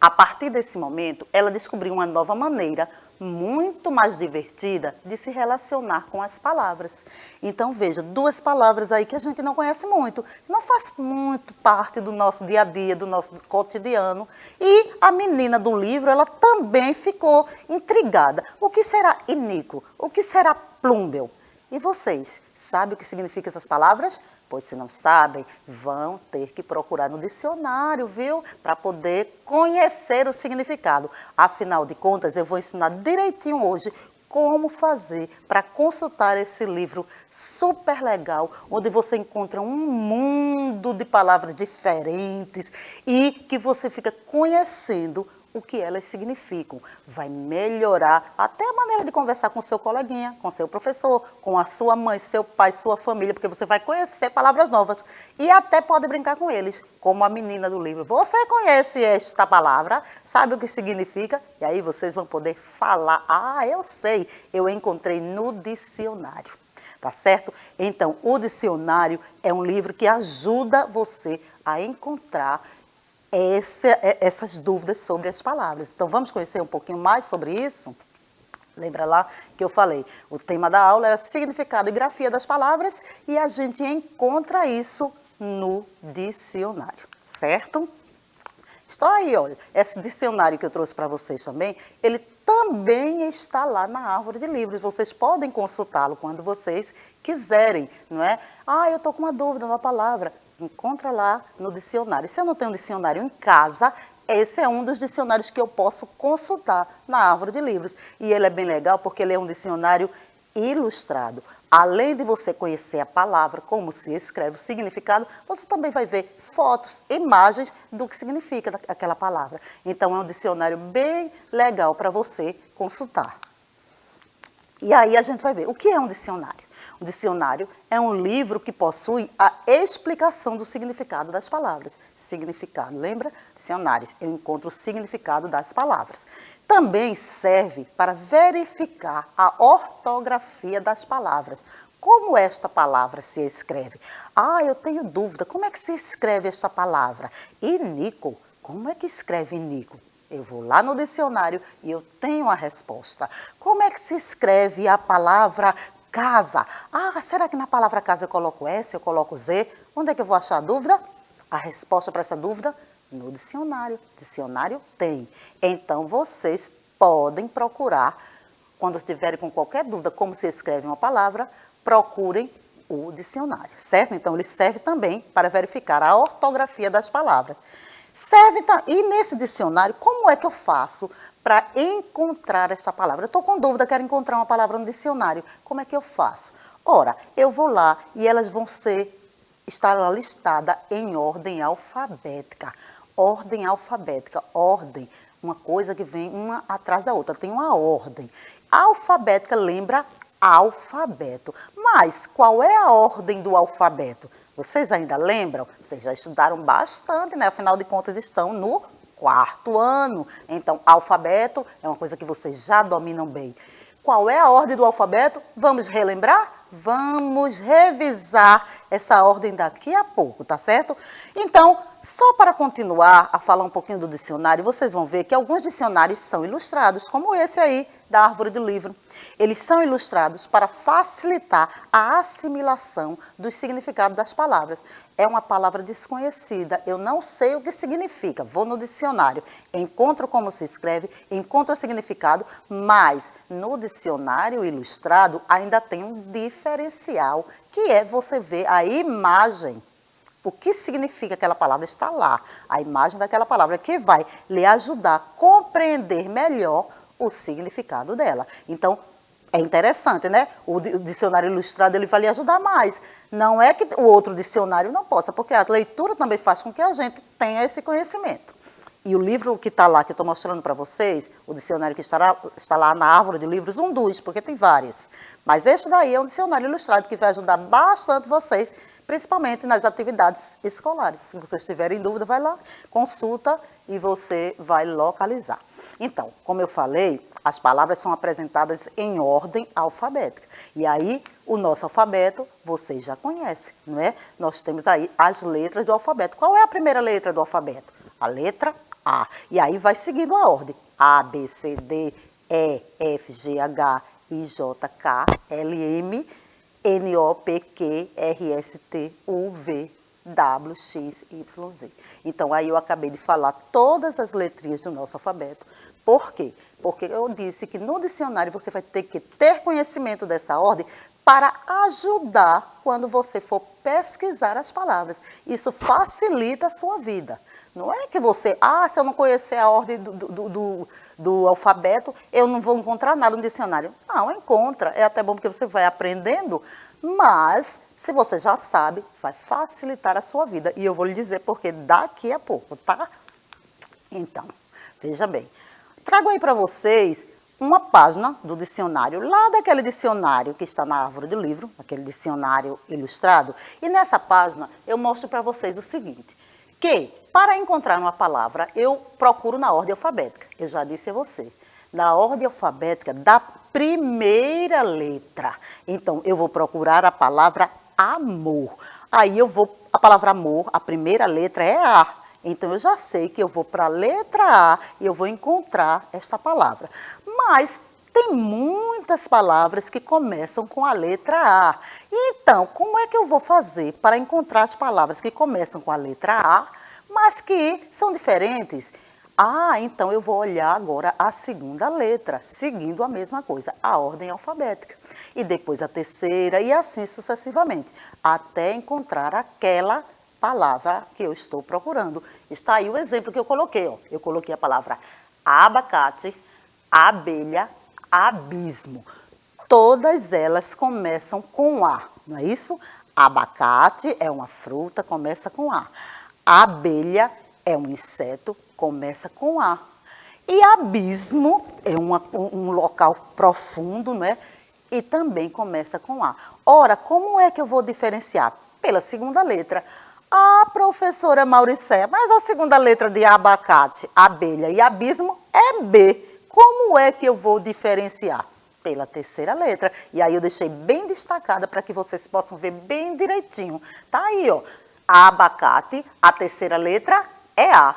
A partir desse momento, ela descobriu uma nova maneira, muito mais divertida, de se relacionar com as palavras. Então, veja, duas palavras aí que a gente não conhece muito, não faz muito parte do nosso dia a dia, do nosso cotidiano. E a menina do livro, ela também ficou intrigada. O que será iníquo? O que será plúmbeo? E vocês, sabem o que significam essas palavras? Pois se não sabem, vão ter que procurar no dicionário, viu? Para poder conhecer o significado. Afinal de contas, eu vou ensinar direitinho hoje como fazer para consultar esse livro super legal, onde você encontra um mundo de palavras diferentes e que você fica conhecendo o que elas significam. Vai melhorar até a maneira de conversar com seu coleguinha, com seu professor, com a sua mãe, seu pai, sua família, porque você vai conhecer palavras novas e até pode brincar com eles, como a menina do livro. Você conhece esta palavra? Sabe o que significa? E aí vocês vão poder falar: eu sei, eu encontrei no dicionário. Tá certo? Então, o dicionário é um livro que ajuda você a encontrar essas dúvidas sobre as palavras. Então, vamos conhecer um pouquinho mais sobre isso? Lembra lá que eu falei, o tema da aula era significado e grafia das palavras e a gente encontra isso no dicionário, certo? Estou aí, olha, esse dicionário que eu trouxe para vocês também, ele também está lá na Árvore de Livros. Vocês podem consultá-lo quando vocês quiserem, não é? Eu estou com uma dúvida, uma palavra. Encontra lá no dicionário. Se eu não tenho um dicionário em casa, esse é um dos dicionários que eu posso consultar na Árvore de Livros. E ele é bem legal porque ele é um dicionário ilustrado. Além de você conhecer a palavra, como se escreve, o significado, você também vai ver fotos, imagens do que significa aquela palavra. Então, é um dicionário bem legal para você consultar. E aí a gente vai ver o que é um dicionário. O dicionário é um livro que possui a explicação do significado das palavras. Significado, lembra? Dicionários, ele encontra o significado das palavras. Também serve para verificar a ortografia das palavras. Como esta palavra se escreve? Ah, eu tenho dúvida, como é que se escreve esta palavra? Inico, como é que escreve inico? Eu vou lá no dicionário e eu tenho a resposta. Como é que se escreve a palavra casa? Ah, será que na palavra casa eu coloco S, eu coloco Z? Onde é que eu vou achar a dúvida? A resposta para essa dúvida? No dicionário. Dicionário tem. Então, vocês podem procurar, quando estiverem com qualquer dúvida como se escreve uma palavra, procurem o dicionário, certo? Então, ele serve também para verificar a ortografia das palavras. E nesse dicionário, como é que eu faço para encontrar esta palavra? Eu estou com dúvida, quero encontrar uma palavra no dicionário. Como é que eu faço? Ora, eu vou lá e elas vão estar listadas em ordem alfabética. Ordem alfabética, ordem, uma coisa que vem uma atrás da outra, tem uma ordem. Alfabética lembra alfabeto. Mas qual é a ordem do alfabeto? Vocês ainda lembram? Vocês já estudaram bastante, né? Afinal de contas, estão no 4º ano. Então, alfabeto é uma coisa que vocês já dominam bem. Qual é a ordem do alfabeto? Vamos relembrar? Vamos revisar essa ordem daqui a pouco, tá certo? Então, só para continuar a falar um pouquinho do dicionário, vocês vão ver que alguns dicionários são ilustrados, como esse aí da árvore do livro. Eles são ilustrados para facilitar a assimilação dos significados das palavras. É uma palavra desconhecida, eu não sei o que significa. Vou no dicionário, encontro como se escreve, encontro o significado, mas no dicionário ilustrado ainda tem um diferencial, que é você ver a imagem. O que significa aquela palavra está lá, a imagem daquela palavra, que vai lhe ajudar a compreender melhor o significado dela. Então, é interessante, né? O dicionário ilustrado ele vai lhe ajudar mais. Não é que o outro dicionário não possa, porque a leitura também faz com que a gente tenha esse conhecimento. E o livro que está lá, que eu estou mostrando para vocês, o dicionário que está lá na árvore de livros, um dos, porque tem vários. Mas este daí é um dicionário ilustrado que vai ajudar bastante vocês, principalmente nas atividades escolares. Se vocês tiverem dúvida, vai lá, consulta e você vai localizar. Então, como eu falei, as palavras são apresentadas em ordem alfabética. E aí, o nosso alfabeto, vocês já conhecem, não é? Nós temos aí as letras do alfabeto. Qual é a primeira letra do alfabeto? A letra A. E aí vai seguindo a ordem. A, B, C, D, E, F, G, H, I, J, K, L, M, N, O, P, Q, R, S, T, U, V, W, X, Y, Z. Então, aí eu acabei de falar todas as letrinhas do nosso alfabeto. Por quê? Porque eu disse que no dicionário você vai ter que ter conhecimento dessa ordem para ajudar quando você for pesquisar as palavras. Isso facilita a sua vida. Não é que você, se eu não conhecer a ordem do alfabeto, eu não vou encontrar nada no dicionário. Não, encontra. É até bom porque você vai aprendendo, mas se você já sabe, vai facilitar a sua vida. E eu vou lhe dizer porque daqui a pouco, tá? Então, veja bem. Trago aí para vocês uma página do dicionário, lá daquele dicionário que está na árvore do livro, aquele dicionário ilustrado. E nessa página eu mostro para vocês o seguinte, que para encontrar uma palavra eu procuro na ordem alfabética. Eu já disse a você, na ordem alfabética da primeira letra. Então eu vou procurar a palavra amor. Aí a palavra amor, a primeira letra é A. Então, eu já sei que eu vou para a letra A e eu vou encontrar esta palavra. Mas tem muitas palavras que começam com a letra A. Então, como é que eu vou fazer para encontrar as palavras que começam com a letra A, mas que são diferentes? Então eu vou olhar agora a segunda letra, seguindo a mesma coisa, a ordem alfabética. E depois a terceira e assim sucessivamente, até encontrar aquela palavra que eu estou procurando. Está aí o exemplo que eu coloquei. Ó. Eu coloquei a palavra abacate, abelha, abismo. Todas elas começam com A, não é isso? Abacate é uma fruta, começa com A. Abelha é um inseto, começa com A. E abismo é um local profundo, não é? e também começa com A. Ora, como é que eu vou diferenciar? Pela segunda letra. Ah, professora Mauricéia, mas a segunda letra de abacate, abelha e abismo é B. Como é que eu vou diferenciar? Pela terceira letra. E aí eu deixei bem destacada para que vocês possam ver bem direitinho. Tá aí, ó. Abacate, a terceira letra é A.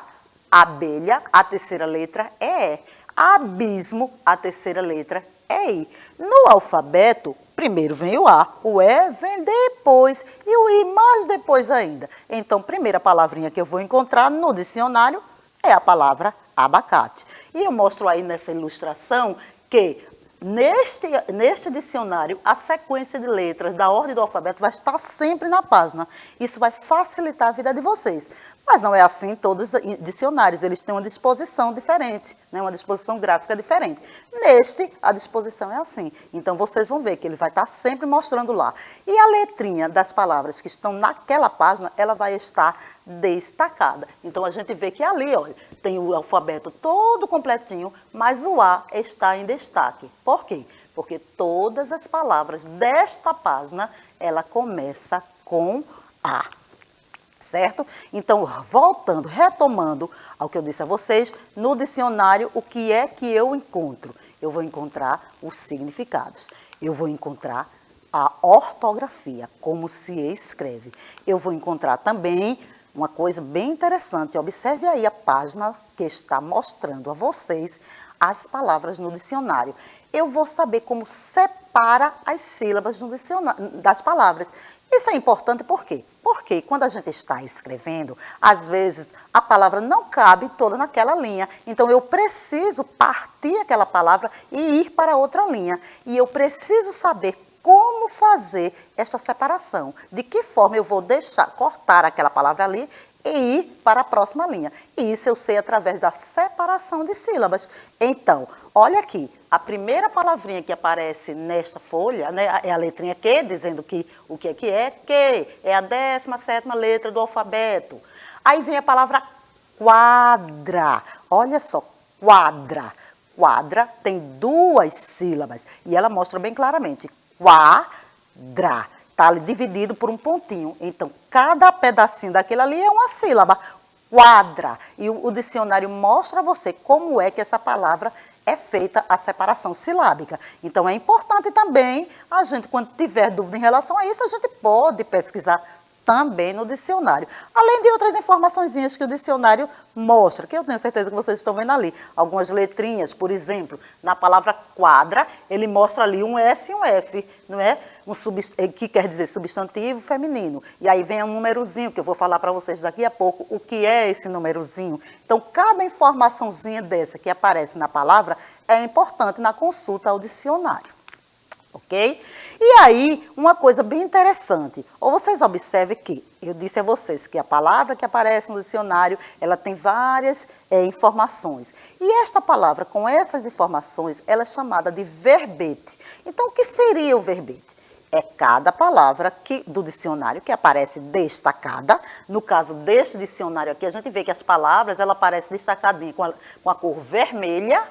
Abelha, a terceira letra é E. Abismo, a terceira letra é I. No alfabeto, primeiro vem o E vem depois e o I mais depois ainda. Então, primeira palavrinha que eu vou encontrar no dicionário é a palavra abacate. E eu mostro aí nessa ilustração que neste dicionário, a sequência de letras da ordem do alfabeto vai estar sempre na página. Isso vai facilitar a vida de vocês. Mas não é assim todos os dicionários, eles têm uma disposição diferente, né? Uma disposição gráfica diferente. Neste, a disposição é assim. Então, vocês vão ver que ele vai estar sempre mostrando lá. E a letrinha das palavras que estão naquela página, ela vai estar destacada. Então, a gente vê que ali, olha, tem o alfabeto todo completinho, mas o A está em destaque. Por quê? Porque todas as palavras desta página, ela começa com A. Certo? Então, voltando, retomando ao que eu disse a vocês, no dicionário, o que é que eu encontro? Eu vou encontrar os significados. Eu vou encontrar a ortografia, como se escreve. Eu vou encontrar também uma coisa bem interessante. Observe aí a página que está mostrando a vocês as palavras no dicionário. Eu vou saber como separa as sílabas no dicionário, das palavras. Isso é importante por quê? Porque quando a gente está escrevendo, às vezes a palavra não cabe toda naquela linha. Então, eu preciso partir aquela palavra e ir para outra linha. E eu preciso saber como fazer esta separação. De que forma eu vou cortar aquela palavra ali e ir para a próxima linha. E isso eu sei através da separação de sílabas. Então, olha aqui, a primeira palavrinha que aparece nesta folha, né, é a letrinha Q, dizendo que o que é, Q é a 17ª letra do alfabeto. Aí vem a palavra quadra. Olha só, quadra. Quadra tem 2 sílabas e ela mostra bem claramente. Quadra. Está ali dividido por um pontinho. Então, cada pedacinho daquele ali é uma sílaba. Quadra. E o dicionário mostra a você como é que essa palavra é feita a separação silábica. Então, é importante também, a gente, quando tiver dúvida em relação a isso, a gente pode pesquisar também no dicionário. Além de outras informaçõezinhas que o dicionário mostra, que eu tenho certeza que vocês estão vendo ali. Algumas letrinhas, por exemplo, na palavra quadra, ele mostra ali um S e um F, não é? Que quer dizer substantivo feminino. E aí vem um númerozinho, que eu vou falar para vocês daqui a pouco, o que é esse númerozinho. Então, cada informaçãozinha dessa que aparece na palavra é importante na consulta ao dicionário. Ok? E aí, uma coisa bem interessante, ou vocês observem que, eu disse a vocês que a palavra que aparece no dicionário, ela tem várias informações. E esta palavra, com essas informações, ela é chamada de verbete. Então, o que seria o verbete? É cada palavra do dicionário que aparece destacada. No caso deste dicionário aqui, a gente vê que as palavras, ela aparecem destacadinha com a cor vermelha.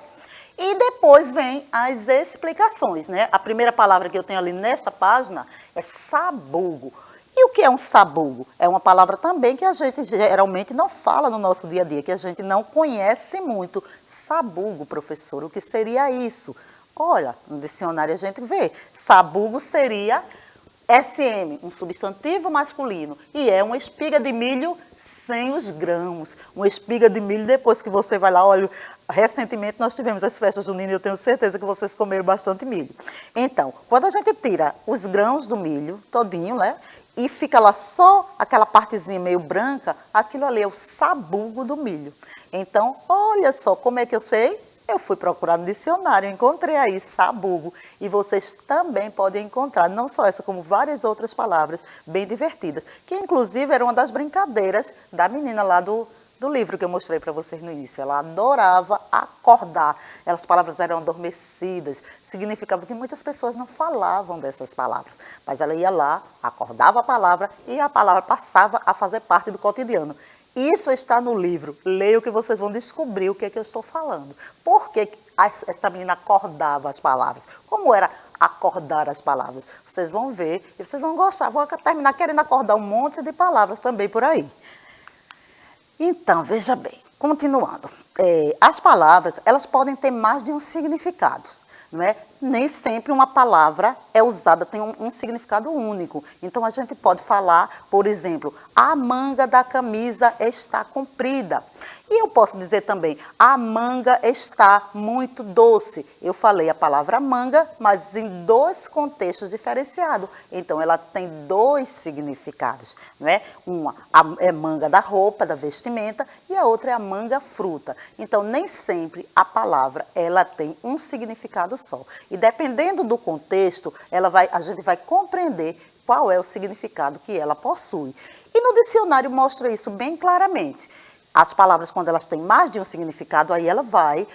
E depois vem as explicações, né? A primeira palavra que eu tenho ali nesta página é sabugo. E o que é um sabugo? É uma palavra também que a gente geralmente não fala no nosso dia a dia, que a gente não conhece muito. Sabugo, professor, o que seria isso? Olha, no dicionário a gente vê. Sabugo seria SM, um substantivo masculino, e é uma espiga de milho sem os grãos. Uma espiga de milho, depois que você vai lá, olha, recentemente nós tivemos as festas juninas e eu tenho certeza que vocês comeram bastante milho. Então, quando a gente tira os grãos do milho todinho, né, e fica lá só aquela partezinha meio branca, aquilo ali é o sabugo do milho. Então, olha só, como é que eu sei? Eu fui procurar no dicionário, encontrei aí sabugo. E vocês também podem encontrar, não só essa, como várias outras palavras bem divertidas. Que, inclusive, era uma das brincadeiras da menina lá do livro que eu mostrei para vocês no início. Ela adorava acordar. As palavras eram adormecidas. Significava que muitas pessoas não falavam dessas palavras. Mas ela ia lá, acordava a palavra e a palavra passava a fazer parte do cotidiano. Isso está no livro. Leia que vocês vão descobrir o que é que eu estou falando. Por que essa menina acordava as palavras? Como era acordar as palavras. Vocês vão ver e vocês vão gostar, vão terminar querendo acordar um monte de palavras também por aí. Então, veja bem, continuando. As palavras, elas podem ter mais de um significado. Não é? Nem sempre uma palavra é usada, tem um significado único. Então, a gente pode falar, por exemplo, a manga da camisa está comprida. E eu posso dizer também, a manga está muito doce. Eu falei a palavra manga, mas em dois contextos diferenciados. Então, ela tem dois significados. Não é? Uma é manga da roupa, da vestimenta, e a outra é a manga fruta. Então, nem sempre a palavra ela tem um significado só. E dependendo do contexto, a gente vai compreender qual é o significado que ela possui. E no dicionário mostra isso bem claramente. As palavras, quando elas têm mais de um significado, aí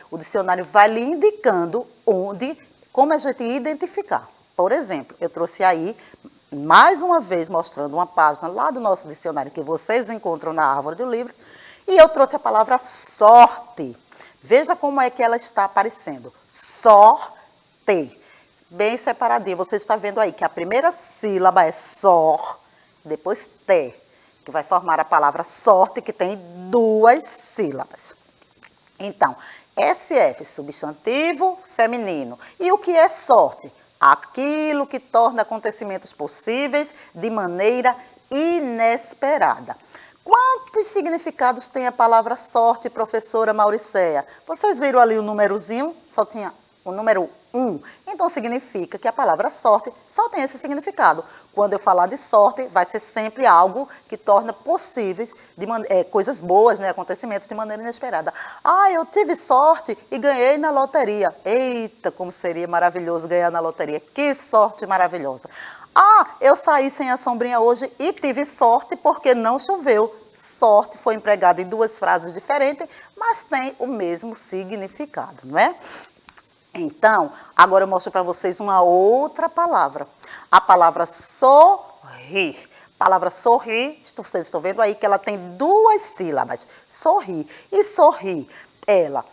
o dicionário vai lhe indicando como a gente identificar. Por exemplo, eu trouxe aí, mais uma vez, mostrando uma página lá do nosso dicionário que vocês encontram na árvore do livro, e eu trouxe a palavra sorte. Veja como é que ela está aparecendo. Sorte. Bem separadinho. Você está vendo aí que a primeira sílaba é sor, depois te, que vai formar a palavra sorte, que tem duas sílabas. Então, SF, substantivo feminino. E o que é sorte? Aquilo que torna acontecimentos possíveis de maneira inesperada. Quantos significados tem a palavra sorte, professora Mauricéia? Vocês viram ali o númerozinho? Só tinha o número 1. Então, significa que a palavra sorte só tem esse significado. Quando eu falar de sorte, vai ser sempre algo que torna possíveis coisas boas, né, acontecimentos de maneira inesperada. Ah, eu tive sorte e ganhei na loteria. Eita, como seria maravilhoso ganhar na loteria. Que sorte maravilhosa. Ah, eu saí sem a sombrinha hoje e tive sorte porque não choveu. Sorte foi empregada em duas frases diferentes, mas tem o mesmo significado, não é? Então, agora eu mostro para vocês uma outra palavra. A palavra sorrir. A palavra sorrir, vocês estão vendo aí que ela tem duas sílabas. Sorrir. E sorrir, ela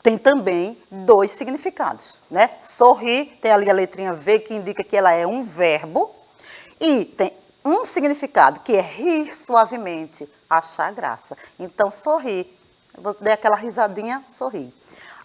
tem também dois significados, né? Sorrir, tem ali a letrinha V que indica que ela é um verbo. E tem um significado que é rir suavemente, achar graça. Então, sorrir. Eu vou dar aquela risadinha, sorrir.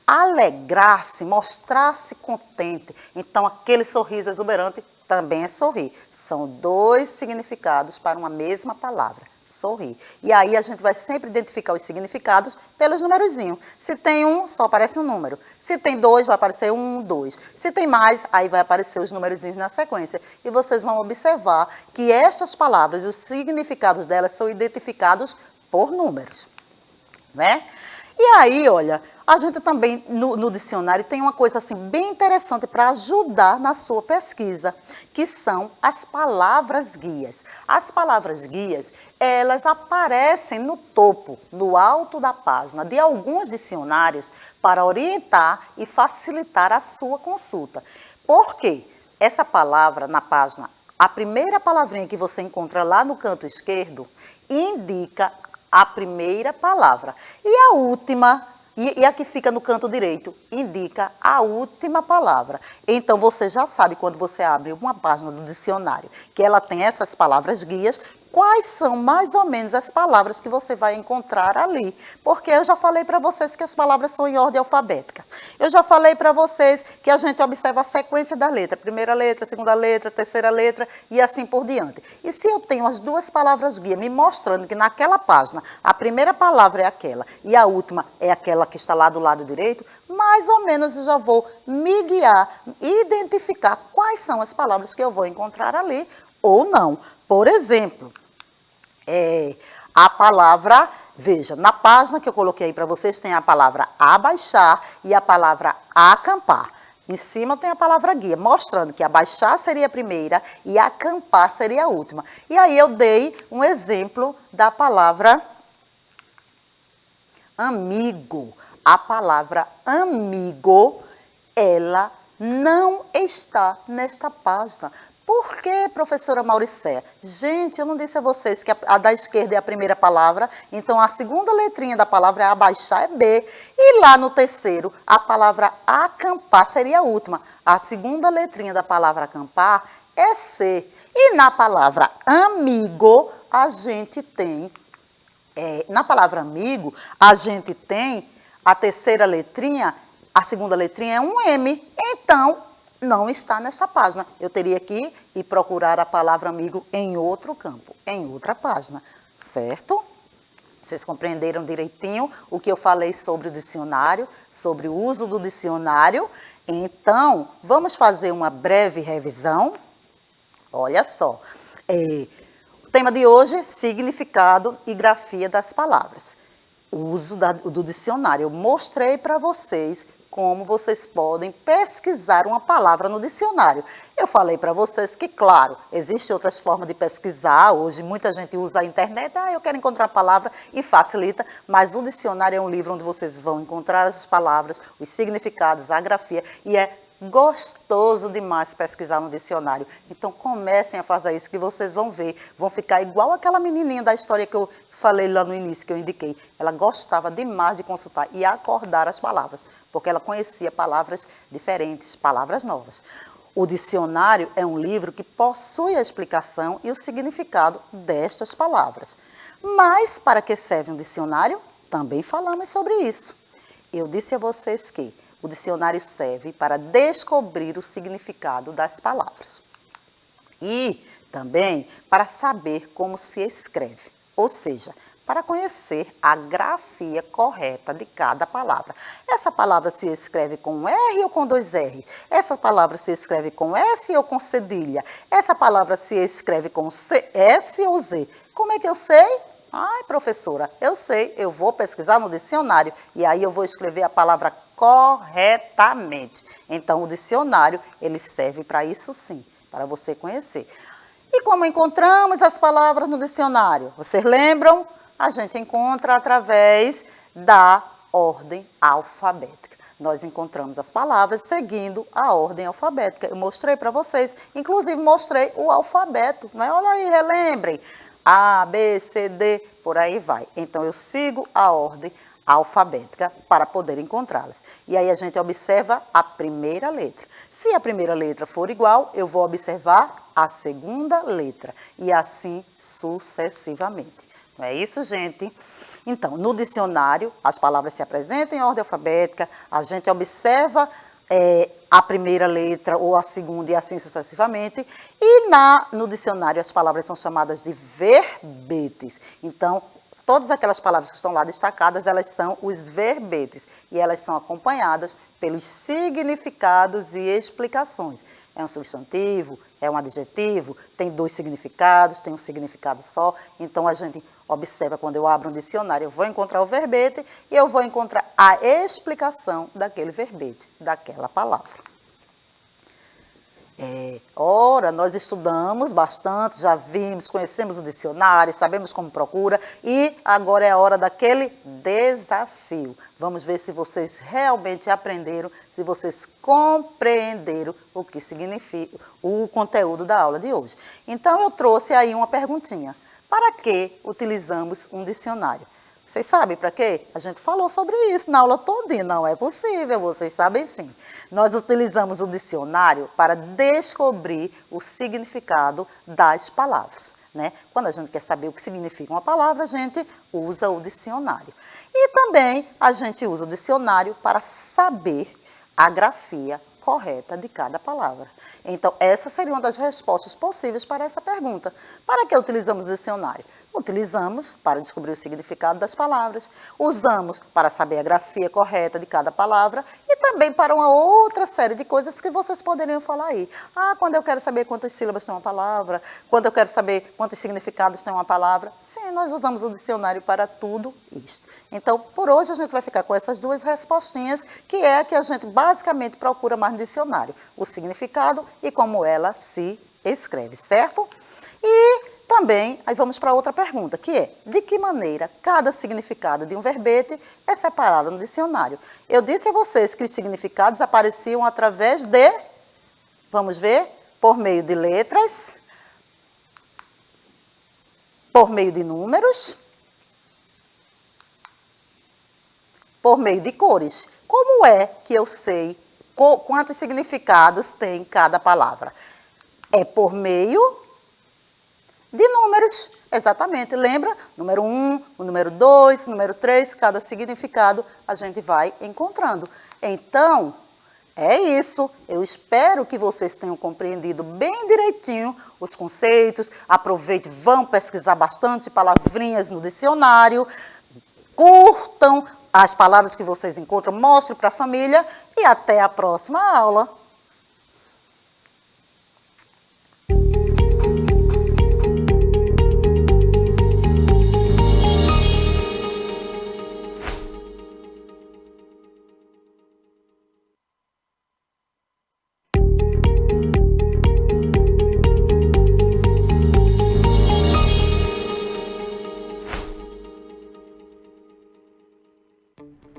Alegrar-se, mostrar-se contente. Então, aquele sorriso exuberante também é sorrir. São dois significados para uma mesma palavra, sorrir. E aí a gente vai sempre identificar os significados pelos numerozinhos. Se tem um, só aparece um número. Se tem dois, vai aparecer um, dois. Se tem mais, aí vai aparecer os numerozinhos na sequência. E vocês vão observar que estas palavras, os significados delas são identificados por números, né? E aí, olha, a gente também, no dicionário, tem uma coisa assim bem interessante para ajudar na sua pesquisa, que são as palavras guias. As palavras guias, elas aparecem no topo, no alto da página de alguns dicionários para orientar e facilitar a sua consulta. Por quê? Essa palavra na página, a primeira palavrinha que você encontra lá no canto esquerdo, indica a primeira palavra. E a última, e a que fica no canto direito, indica a última palavra. Então, você já sabe, quando você abre uma página do dicionário, que ela tem essas palavras guias, quais são mais ou menos as palavras que você vai encontrar ali. Porque eu já falei para vocês que as palavras são em ordem alfabética. Eu já falei para vocês que a gente observa a sequência da letra. Primeira letra, segunda letra, terceira letra e assim por diante. E se eu tenho as duas palavras guia me mostrando que naquela página a primeira palavra é aquela e a última é aquela que está lá do lado direito, mais ou menos eu já vou me guiar, identificar quais são as palavras que eu vou encontrar ali ou não. Por exemplo, a palavra, veja, na página que eu coloquei aí para vocês tem a palavra abaixar e a palavra acampar. Em cima tem a palavra guia, mostrando que abaixar seria a primeira e acampar seria a última. E aí eu dei um exemplo da palavra amigo. A palavra amigo, ela não está nesta página. Por que, professora Mauricéia? Gente, eu não disse a vocês que a da esquerda é a primeira palavra, então a segunda letrinha da palavra é abaixar, é B. E lá no terceiro, a palavra acampar seria a última. A segunda letrinha da palavra acampar é C. E na palavra amigo, a gente tem... na palavra amigo, a gente tem a terceira letrinha, a segunda letrinha é um M. Então, não está nesta página. Eu teria que ir procurar a palavra amigo em outro campo, em outra página, certo? Vocês compreenderam direitinho o que eu falei sobre o dicionário, sobre o uso do dicionário? Então, vamos fazer uma breve revisão. Olha só, o tema de hoje, significado e grafia das palavras. O uso do dicionário. Eu mostrei para vocês como vocês podem pesquisar uma palavra no dicionário. Eu falei para vocês que, claro, existem outras formas de pesquisar. Hoje muita gente usa a internet, eu quero encontrar a palavra e facilita, mas o dicionário é um livro onde vocês vão encontrar as palavras, os significados, a grafia, e é gostoso demais pesquisar no dicionário. Então comecem a fazer isso que vocês vão ver. Vão ficar igual aquela menininha da história que eu falei lá no início, que eu indiquei. Ela gostava demais de consultar e acordar as palavras, porque ela conhecia palavras diferentes, palavras novas. O dicionário é um livro que possui a explicação e o significado destas palavras. Mas para que serve um dicionário? Também falamos sobre isso. Eu disse a vocês que o dicionário serve para descobrir o significado das palavras e também para saber como se escreve, ou seja, para conhecer a grafia correta de cada palavra. Essa palavra se escreve com R ou com 2 R? Essa palavra se escreve com S ou com cedilha? Essa palavra se escreve com S ou Z? Como é que eu sei? Ai, professora, eu sei, eu vou pesquisar no dicionário e aí eu vou escrever a palavra corretamente. Então, o dicionário, ele serve para isso sim, para você conhecer. E como encontramos as palavras no dicionário? Vocês lembram? A gente encontra através da ordem alfabética. Nós encontramos as palavras seguindo a ordem alfabética. Eu mostrei para vocês, inclusive mostrei o alfabeto, né? Olha aí, relembrem. A, B, C, D, por aí vai. Então, eu sigo a ordem alfabética para poder encontrá-las. E aí a gente observa a primeira letra. Se a primeira letra for igual, eu vou observar a segunda letra. E assim sucessivamente. Não é isso, gente? Então, no dicionário, as palavras se apresentam em ordem alfabética, a gente observa a primeira letra ou a segunda e assim sucessivamente. E no dicionário as palavras são chamadas de verbetes. Então, todas aquelas palavras que estão lá destacadas, elas são os verbetes. E elas são acompanhadas pelos significados e explicações. É um substantivo, é um adjetivo, tem 2 significados, tem um significado só. Então, a gente observa, quando eu abro um dicionário, eu vou encontrar o verbete e eu vou encontrar a explicação daquele verbete, daquela palavra. Ora, nós estudamos bastante, já vimos, conhecemos o dicionário, sabemos como procura e agora é a hora daquele desafio. Vamos ver se vocês realmente aprenderam, se vocês compreenderam o que significa o conteúdo da aula de hoje. Então, eu trouxe aí uma perguntinha. Para que utilizamos um dicionário? Vocês sabem para quê? A gente falou sobre isso na aula todinha. Não é possível, vocês sabem sim. Nós utilizamos o dicionário para descobrir o significado das palavras, né? Quando a gente quer saber o que significa uma palavra, a gente usa o dicionário. E também a gente usa o dicionário para saber a grafia correta de cada palavra. Então, essa seria uma das respostas possíveis para essa pergunta. Para que utilizamos o dicionário? Utilizamos para descobrir o significado das palavras, usamos para saber a grafia correta de cada palavra e também para uma outra série de coisas que vocês poderiam falar aí. Quando eu quero saber quantas sílabas tem uma palavra, quando eu quero saber quantos significados tem uma palavra. Sim, nós usamos o dicionário para tudo isso. Então, por hoje a gente vai ficar com essas 2 respostinhas, que é a que a gente basicamente procura mais no dicionário, o significado e como ela se escreve, certo? E também, aí vamos para outra pergunta, que é, de que maneira cada significado de um verbete é separado no dicionário? Eu disse a vocês que os significados apareciam através de, vamos ver, por meio de letras, por meio de números, por meio de cores. Como é que eu sei quantos significados tem cada palavra? É por meio de números, exatamente. Lembra? Número 1, o número 2, número 3, cada significado a gente vai encontrando. Então, é isso. Eu espero que vocês tenham compreendido bem direitinho os conceitos. Aproveite, vão pesquisar bastante palavrinhas no dicionário. Curtam as palavras que vocês encontram, mostrem para a família e até a próxima aula.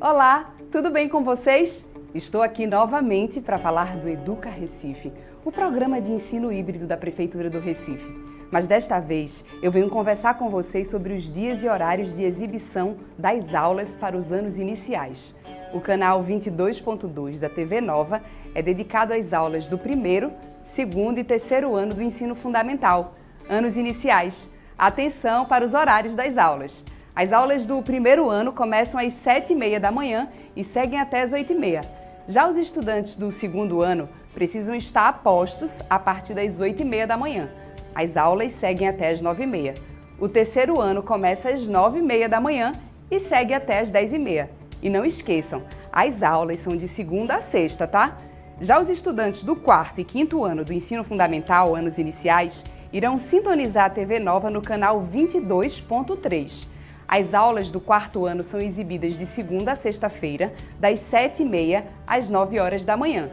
Olá, tudo bem com vocês? Estou aqui novamente para falar do Educa Recife, o programa de ensino híbrido da Prefeitura do Recife. Mas desta vez eu venho conversar com vocês sobre os dias e horários de exibição das aulas para os anos iniciais. O canal 22.2 da TV Nova é dedicado às aulas do primeiro, segundo e terceiro ano do ensino fundamental, anos iniciais. Atenção para os horários das aulas. As aulas do primeiro ano começam às 7h30 da manhã e seguem até às 8h30. Já os estudantes do segundo ano precisam estar a postos a partir das 8h30 da manhã. As aulas seguem até às 9h30. O terceiro ano começa às 9h30 da manhã e segue até às 10h30. E não esqueçam, as aulas são de segunda a sexta, tá? Já os estudantes do quarto e quinto ano do ensino fundamental, anos iniciais, irão sintonizar a TV Nova no canal 22.3. As aulas do quarto ano são exibidas de segunda a sexta-feira, das 7h30 às 9h da manhã.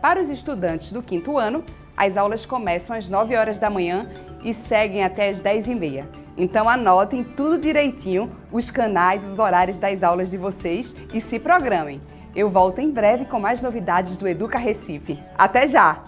Para os estudantes do quinto ano, as aulas começam às 9h da manhã e seguem até às 10h30. Então anotem tudo direitinho, os canais, os horários das aulas de vocês e se programem. Eu volto em breve com mais novidades do Educa Recife. Até já!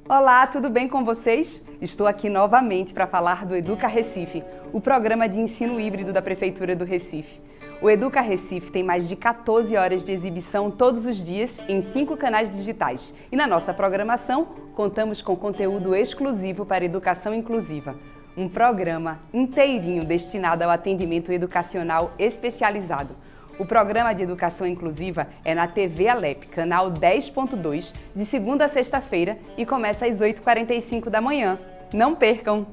Olá, tudo bem com vocês? Estou aqui novamente para falar do Educa Recife, o programa de ensino híbrido da Prefeitura do Recife. O Educa Recife tem mais de 14 horas de exibição todos os dias em 5 canais digitais. E na nossa programação, contamos com conteúdo exclusivo para educação inclusiva. Um programa inteirinho destinado ao atendimento educacional especializado. O programa de educação inclusiva é na TV Alep, canal 10.2, de segunda a sexta-feira e começa às 8h45 da manhã. Não percam!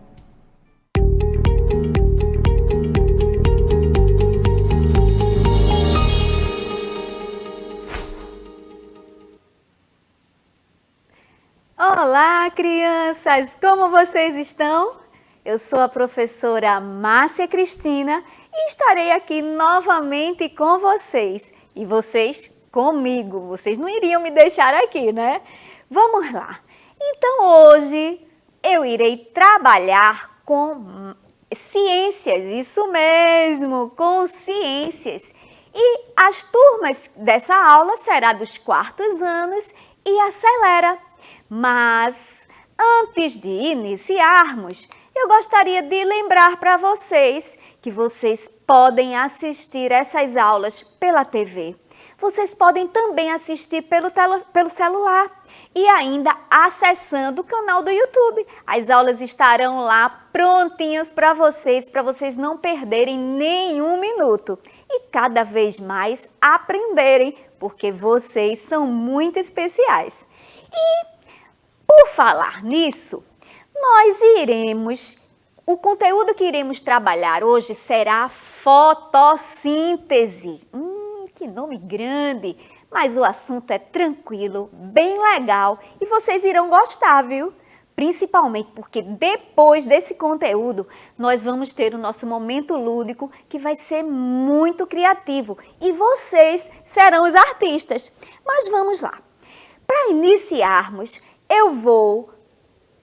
Olá, crianças! Como vocês estão? Eu sou a professora Márcia Cristina e estarei aqui novamente com vocês. E vocês comigo. Vocês não iriam me deixar aqui, né? Vamos lá. Então, hoje eu irei trabalhar com ciências. Isso mesmo, com ciências. E as turmas dessa aula será dos quartos anos e acelera. Mas, antes de iniciarmos, eu gostaria de lembrar para vocês que vocês podem assistir essas aulas pela TV. Vocês podem também assistir pelo celular e ainda acessando o canal do YouTube. As aulas estarão lá prontinhas para vocês não perderem nenhum minuto e cada vez mais aprenderem, porque vocês são muito especiais. E, por falar nisso, o conteúdo que iremos trabalhar hoje será fotossíntese. Que nome grande! Mas o assunto é tranquilo, bem legal e vocês irão gostar, viu? Principalmente porque depois desse conteúdo, nós vamos ter o nosso momento lúdico, que vai ser muito criativo. E vocês serão os artistas. Mas vamos lá. Para iniciarmos, eu vou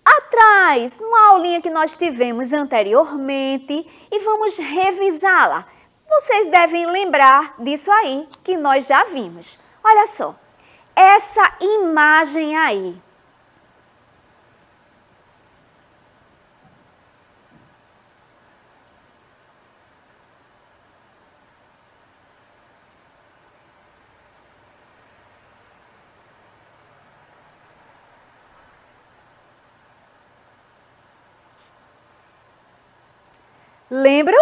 atrás, numa aulinha que nós tivemos anteriormente, e vamos revisá-la. Vocês devem lembrar disso aí, que nós já vimos. Olha só, essa imagem aí. Lembram?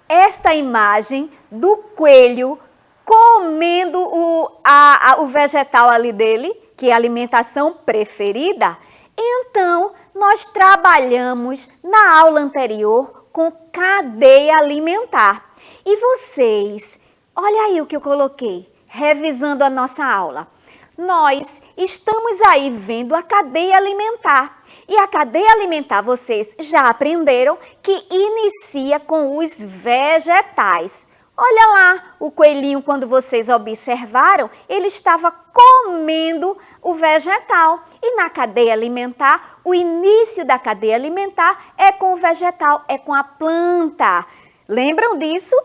Esta imagem do coelho comendo o vegetal ali dele, que é a alimentação preferida. Então, nós trabalhamos na aula anterior com cadeia alimentar. E vocês, olha aí o que eu coloquei, revisando a nossa aula. Nós estamos aí vendo a cadeia alimentar. E a cadeia alimentar, vocês já aprenderam que inicia com os vegetais. Olha lá, o coelhinho, quando vocês observaram, ele estava comendo o vegetal. E na cadeia alimentar, o início da cadeia alimentar é com o vegetal, é com a planta. Lembram disso?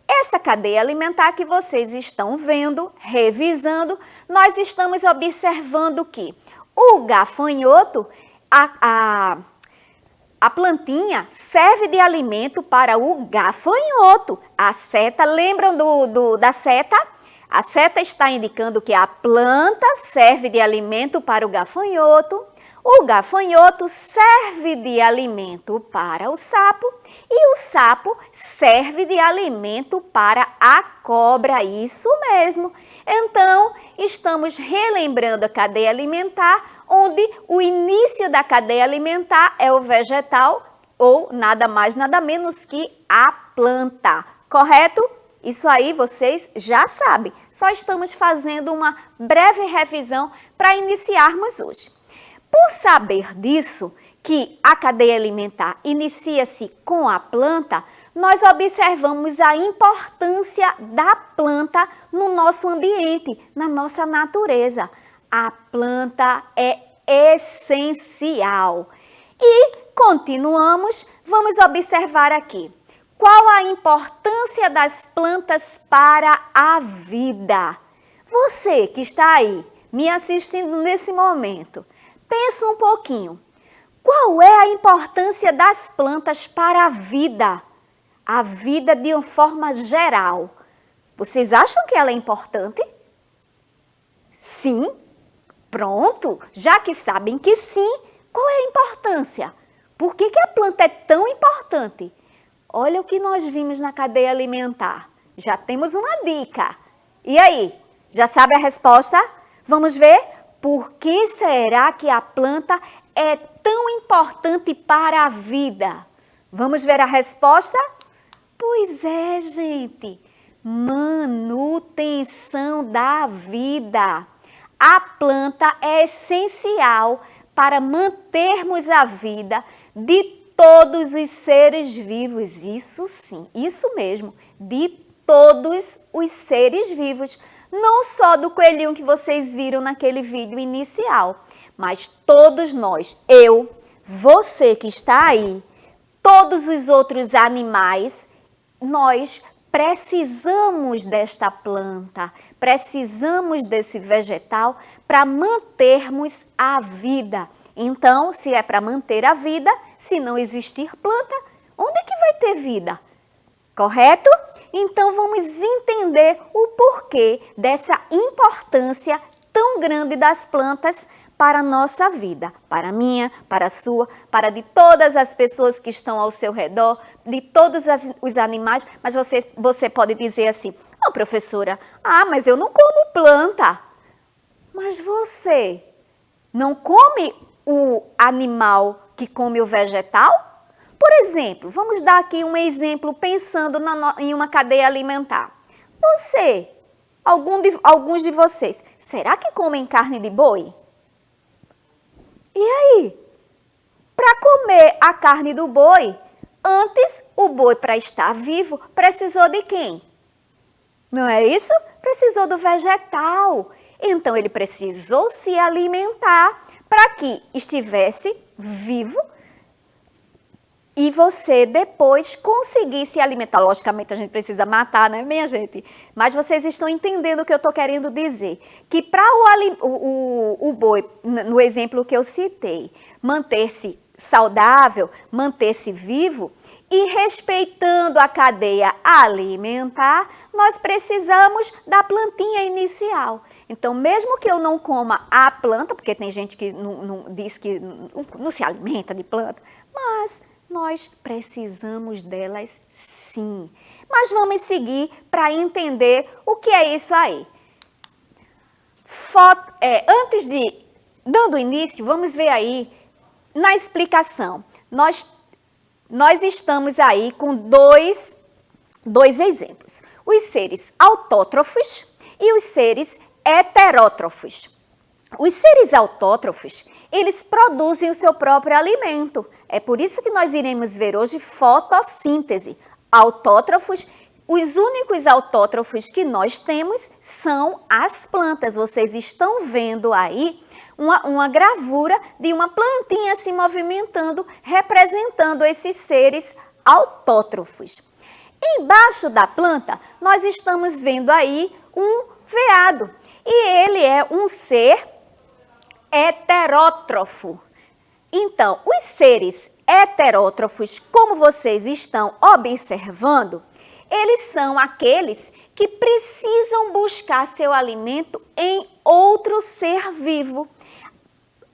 Essa cadeia alimentar que vocês estão vendo, revisando, nós estamos observando que o gafanhoto, a plantinha serve de alimento para o gafanhoto. A seta, lembram da seta? A seta está indicando que a planta serve de alimento para o gafanhoto. O gafanhoto serve de alimento para o sapo e o sapo serve de alimento para a cobra, isso mesmo. Então, estamos relembrando a cadeia alimentar, onde o início da cadeia alimentar é o vegetal ou nada mais, nada menos que a planta, correto? Isso aí vocês já sabem, só estamos fazendo uma breve revisão para iniciarmos hoje. Por saber disso, que a cadeia alimentar inicia-se com a planta, nós observamos a importância da planta no nosso ambiente, na nossa natureza. A planta é essencial. E continuamos, vamos observar aqui. Qual a importância das plantas para a vida? Você que está aí me assistindo nesse momento, pensa um pouquinho. Qual é a importância das plantas para a vida? A vida de uma forma geral. Vocês acham que ela é importante? Sim? Pronto, já que sabem que sim, qual é a importância? Por que a planta é tão importante? Olha o que nós vimos na cadeia alimentar. Já temos uma dica. E aí, já sabe a resposta? Vamos ver? Por que será que a planta é tão importante para a vida? Vamos ver a resposta? Pois é, gente. Manutenção da vida. A planta é essencial para mantermos a vida de todos os seres vivos. Isso sim, isso mesmo, de todos os seres vivos. Não só do coelhinho que vocês viram naquele vídeo inicial, mas todos nós, eu, você que está aí, todos os outros animais, nós precisamos desta planta, precisamos desse vegetal para mantermos a vida. Então, se é para manter a vida, se não existir planta, onde é que vai ter vida? Correto? Então, vamos entender o porquê dessa importância tão grande das plantas para a nossa vida, para a minha, para a sua, para de todas as pessoas que estão ao seu redor, de todos os animais. Mas você pode dizer assim, oh, professora, mas eu não como planta. Mas você não come o animal que come o vegetal? Por exemplo, vamos dar aqui um exemplo pensando em uma cadeia alimentar. Você, alguns de vocês, será que comem carne de boi? E aí? para comer a carne do boi, antes o boi, para estar vivo, precisou de quem? Não é isso? Precisou do vegetal. Então, ele precisou se alimentar para que estivesse vivo e você depois conseguisse se alimentar. Logicamente, a gente precisa matar, né, minha gente? Mas vocês estão entendendo o que eu estou querendo dizer. Que para o boi, no exemplo que eu citei, manter-se saudável, manter-se vivo e respeitando a cadeia alimentar, nós precisamos da plantinha inicial. Então, mesmo que eu não coma a planta, porque tem gente que diz que não se alimenta de planta, mas nós precisamos delas sim. Mas vamos seguir para entender o que é isso aí. Dando início, vamos ver aí na explicação. Nós estamos aí com dois exemplos. Os seres autótrofos e os seres heterótrofos. Os seres autótrofos, eles produzem o seu próprio alimento. É por isso que nós iremos ver hoje fotossíntese. Autótrofos, os únicos autótrofos que nós temos são as plantas. Vocês estão vendo aí uma gravura de uma plantinha se movimentando, representando esses seres autótrofos. Embaixo da planta, nós estamos vendo aí um veado. E ele é um ser heterótrofo. Então, os seres heterótrofos, como vocês estão observando, eles são aqueles que precisam buscar seu alimento em outro ser vivo.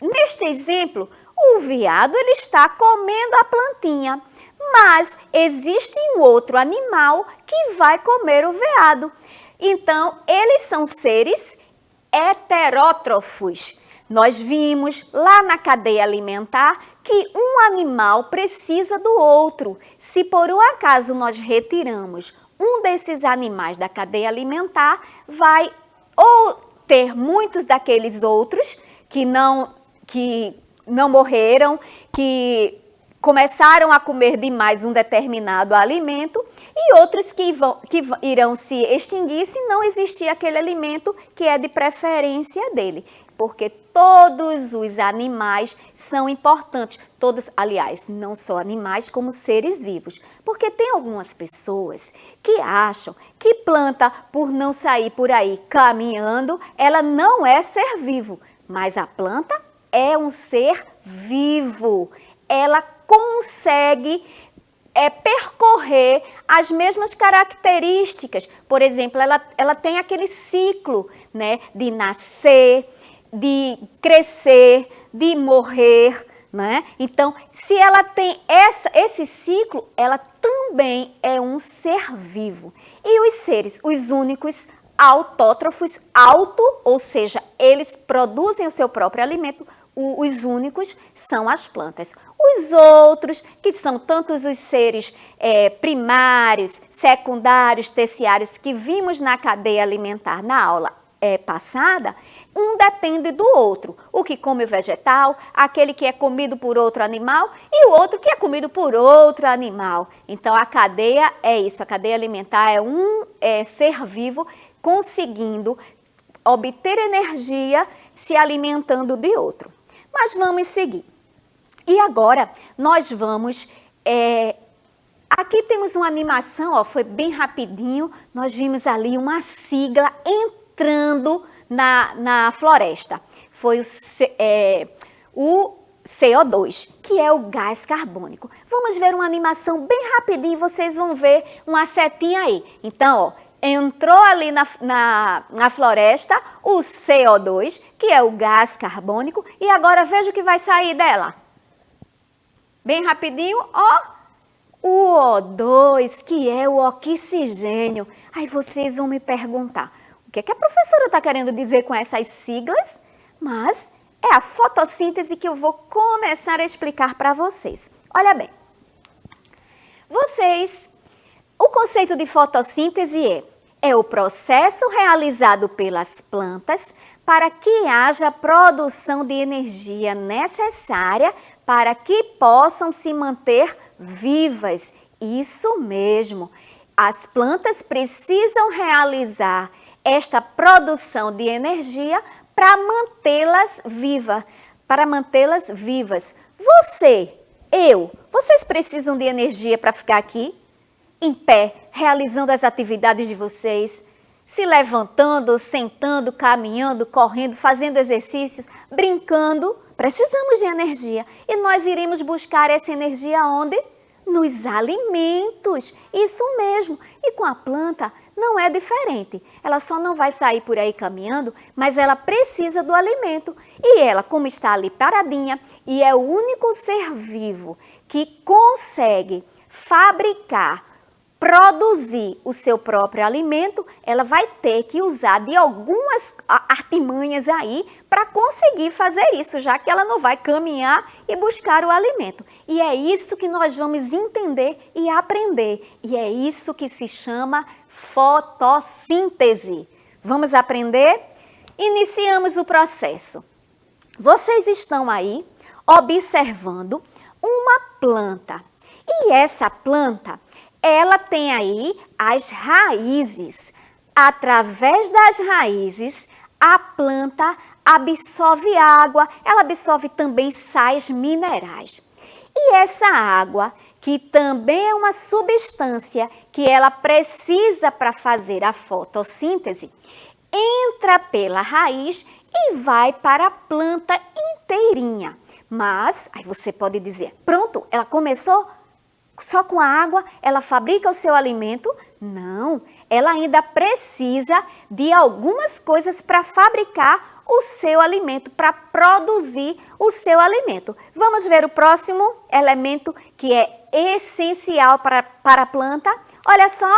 Neste exemplo, o veado ele está comendo a plantinha, mas existe um outro animal que vai comer o veado. Então, eles são seres heterótrofos. Nós vimos lá na cadeia alimentar que um animal precisa do outro. Se por um acaso nós retiramos um desses animais da cadeia alimentar, vai ou ter muitos daqueles outros que não morreram, que começaram a comer demais um determinado alimento, e outros que irão se extinguir se não existir aquele alimento que é de preferência dele. Porque todos os animais são importantes. Todos, aliás, não só animais, como seres vivos. Porque tem algumas pessoas que acham que planta, por não sair por aí caminhando, ela não é ser vivo. Mas a planta é um ser vivo. Ela consegue percorrer as mesmas características. Por exemplo, ela tem aquele ciclo, né, de nascer, de crescer, de morrer, né? Então, se ela tem esse ciclo, ela também é um ser vivo. E os seres, os únicos autótrofos, ou seja, eles produzem o seu próprio alimento, os únicos são as plantas. Os outros, que são tantos os seres primários, secundários, terciários, que vimos na cadeia alimentar na aula passada, um depende do outro. O que come o vegetal, aquele que é comido por outro animal e o outro que é comido por outro animal. Então, a cadeia é isso, a cadeia alimentar é um ser vivo conseguindo obter energia se alimentando de outro. Mas vamos seguir. E agora, nós vamos... aqui temos uma animação, ó, foi bem rapidinho, nós vimos ali uma sigla entrando na floresta. Foi o CO2, que é o gás carbônico. Vamos ver uma animação bem rapidinho, vocês vão ver uma setinha aí. Então, ó, entrou ali na floresta o CO2, que é o gás carbônico, e agora veja o que vai sair dela. Bem rapidinho, ó, o O2, que é o oxigênio. Aí vocês vão me perguntar, o que é que a professora está querendo dizer com essas siglas? Mas é a fotossíntese que eu vou começar a explicar para vocês. Olha bem, o conceito de fotossíntese é o processo realizado pelas plantas para que haja produção de energia necessária para que possam se manter vivas. Isso mesmo. As plantas precisam realizar esta produção de energia para mantê-las vivas. Vocês precisam de energia para ficar aqui, em pé, realizando as atividades de vocês, se levantando, sentando, caminhando, correndo, fazendo exercícios, brincando. Precisamos de energia e nós iremos buscar essa energia onde? Nos alimentos, isso mesmo. E com a planta não é diferente. Ela só não vai sair por aí caminhando, mas ela precisa do alimento. E ela, como está ali paradinha, e é o único ser vivo que consegue fabricar, produzir o seu próprio alimento, ela vai ter que usar de algumas artimanhas aí para conseguir fazer isso, já que ela não vai caminhar e buscar o alimento. E é isso que nós vamos entender e aprender. E é isso que se chama fotossíntese. Vamos aprender? Iniciamos o processo. Vocês estão aí observando uma planta. E essa planta, ela tem aí as raízes. Através das raízes, a planta absorve água, ela absorve também sais minerais. E essa água, que também é uma substância que ela precisa para fazer a fotossíntese, entra pela raiz e vai para a planta inteirinha. Mas, aí você pode dizer, pronto, ela começou só com a água, ela fabrica o seu alimento? Não, ela ainda precisa de algumas coisas para fabricar o seu alimento, para produzir o seu alimento. Vamos ver o próximo elemento que é essencial para a planta. Olha só,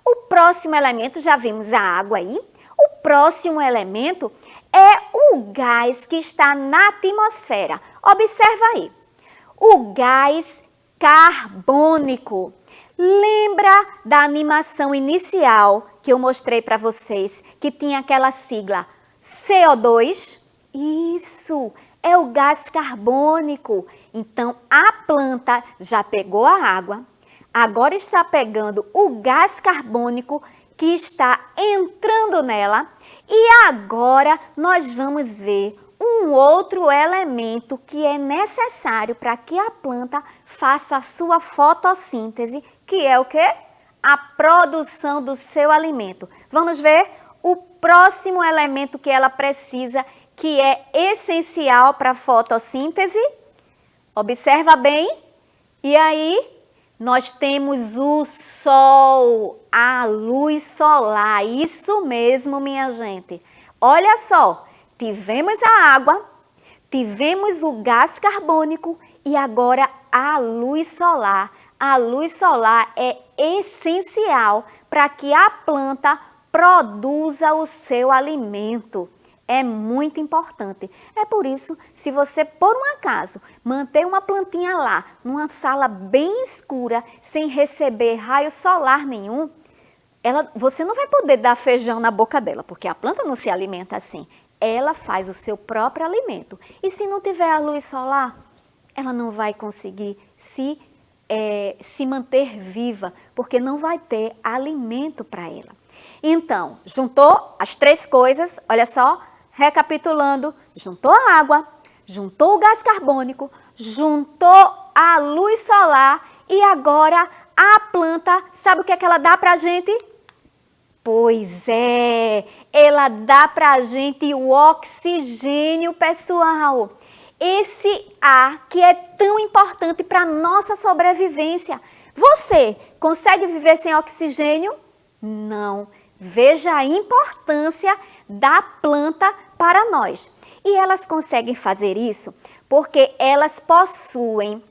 o próximo elemento, já vimos a água aí. O próximo elemento é o gás que está na atmosfera. Observa aí, o gás carbônico. Lembra da animação inicial que eu mostrei para vocês, que tinha aquela sigla CO2? Isso, é o gás carbônico. Então, a planta já pegou a água, agora está pegando o gás carbônico que está entrando nela e agora nós vamos ver um outro elemento que é necessário para que a planta faça a sua fotossíntese, que é o quê? A produção do seu alimento. Vamos ver o próximo elemento que ela precisa, que é essencial para a fotossíntese. Observa bem. E aí, nós temos o sol, a luz solar. Isso mesmo, minha gente. Olha só. Tivemos a água, tivemos o gás carbônico e agora a luz solar. A luz solar é essencial para que a planta produza o seu alimento. É muito importante. É por isso, se você, por um acaso, manter uma plantinha lá, numa sala bem escura, sem receber raio solar nenhum, você não vai poder dar feijão na boca dela, porque a planta não se alimenta assim. Ela faz o seu próprio alimento. E se não tiver a luz solar, ela não vai conseguir se manter viva, porque não vai ter alimento para ela. Então, juntou as três coisas, olha só, recapitulando, juntou a água, juntou o gás carbônico, juntou a luz solar e agora a planta, sabe o que é que ela dá para a gente? Pois é, ela dá para a gente o oxigênio, pessoal. Esse ar que é tão importante para a nossa sobrevivência. Você consegue viver sem oxigênio? Não. Veja a importância da planta para nós. E elas conseguem fazer isso porque elas possuem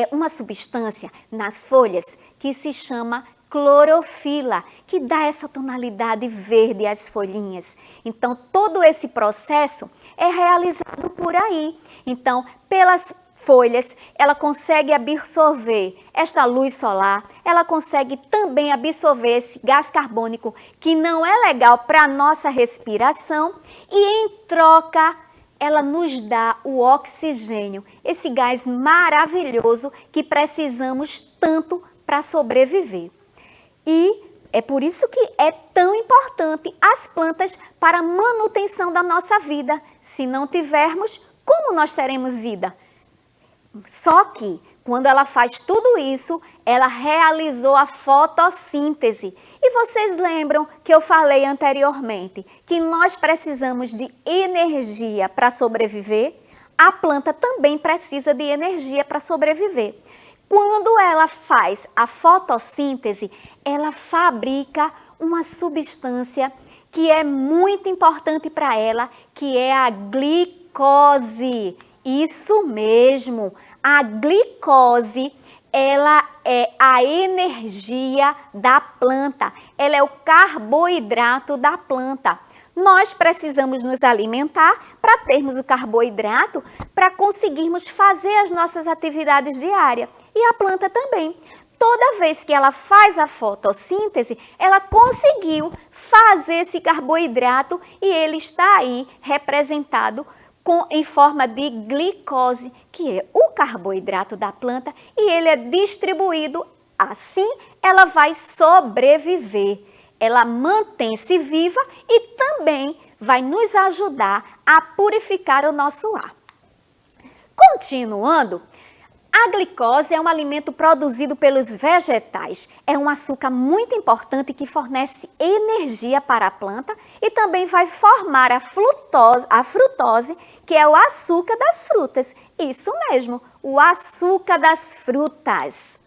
uma substância nas folhas que se chama clorofila, que dá essa tonalidade verde às folhinhas. Então, todo esse processo é realizado por aí. Então, pelas folhas, ela consegue absorver esta luz solar, ela consegue também absorver esse gás carbônico que não é legal para a nossa respiração e em troca ela nos dá o oxigênio, esse gás maravilhoso que precisamos tanto para sobreviver. E é por isso que é tão importante as plantas para a manutenção da nossa vida. Se não tivermos, como nós teremos vida? Só que, quando ela faz tudo isso, ela realizou a fotossíntese. E vocês lembram que eu falei anteriormente que nós precisamos de energia para sobreviver? A planta também precisa de energia para sobreviver. Quando ela faz a fotossíntese, ela fabrica uma substância que é muito importante para ela, que é a glicose. Isso mesmo, a glicose, ela é a energia da planta, ela é o carboidrato da planta. Nós precisamos nos alimentar para termos o carboidrato, para conseguirmos fazer as nossas atividades diárias. E a planta também. Toda vez que ela faz a fotossíntese, ela conseguiu fazer esse carboidrato e ele está aí representado em forma de glicose, que é o carboidrato da planta, e ele é distribuído assim, ela vai sobreviver. Ela mantém-se viva e também vai nos ajudar a purificar o nosso ar. Continuando, a glicose é um alimento produzido pelos vegetais. É um açúcar muito importante que fornece energia para a planta e também vai formar a frutose, que é o açúcar das frutas. Isso mesmo, o açúcar das frutas.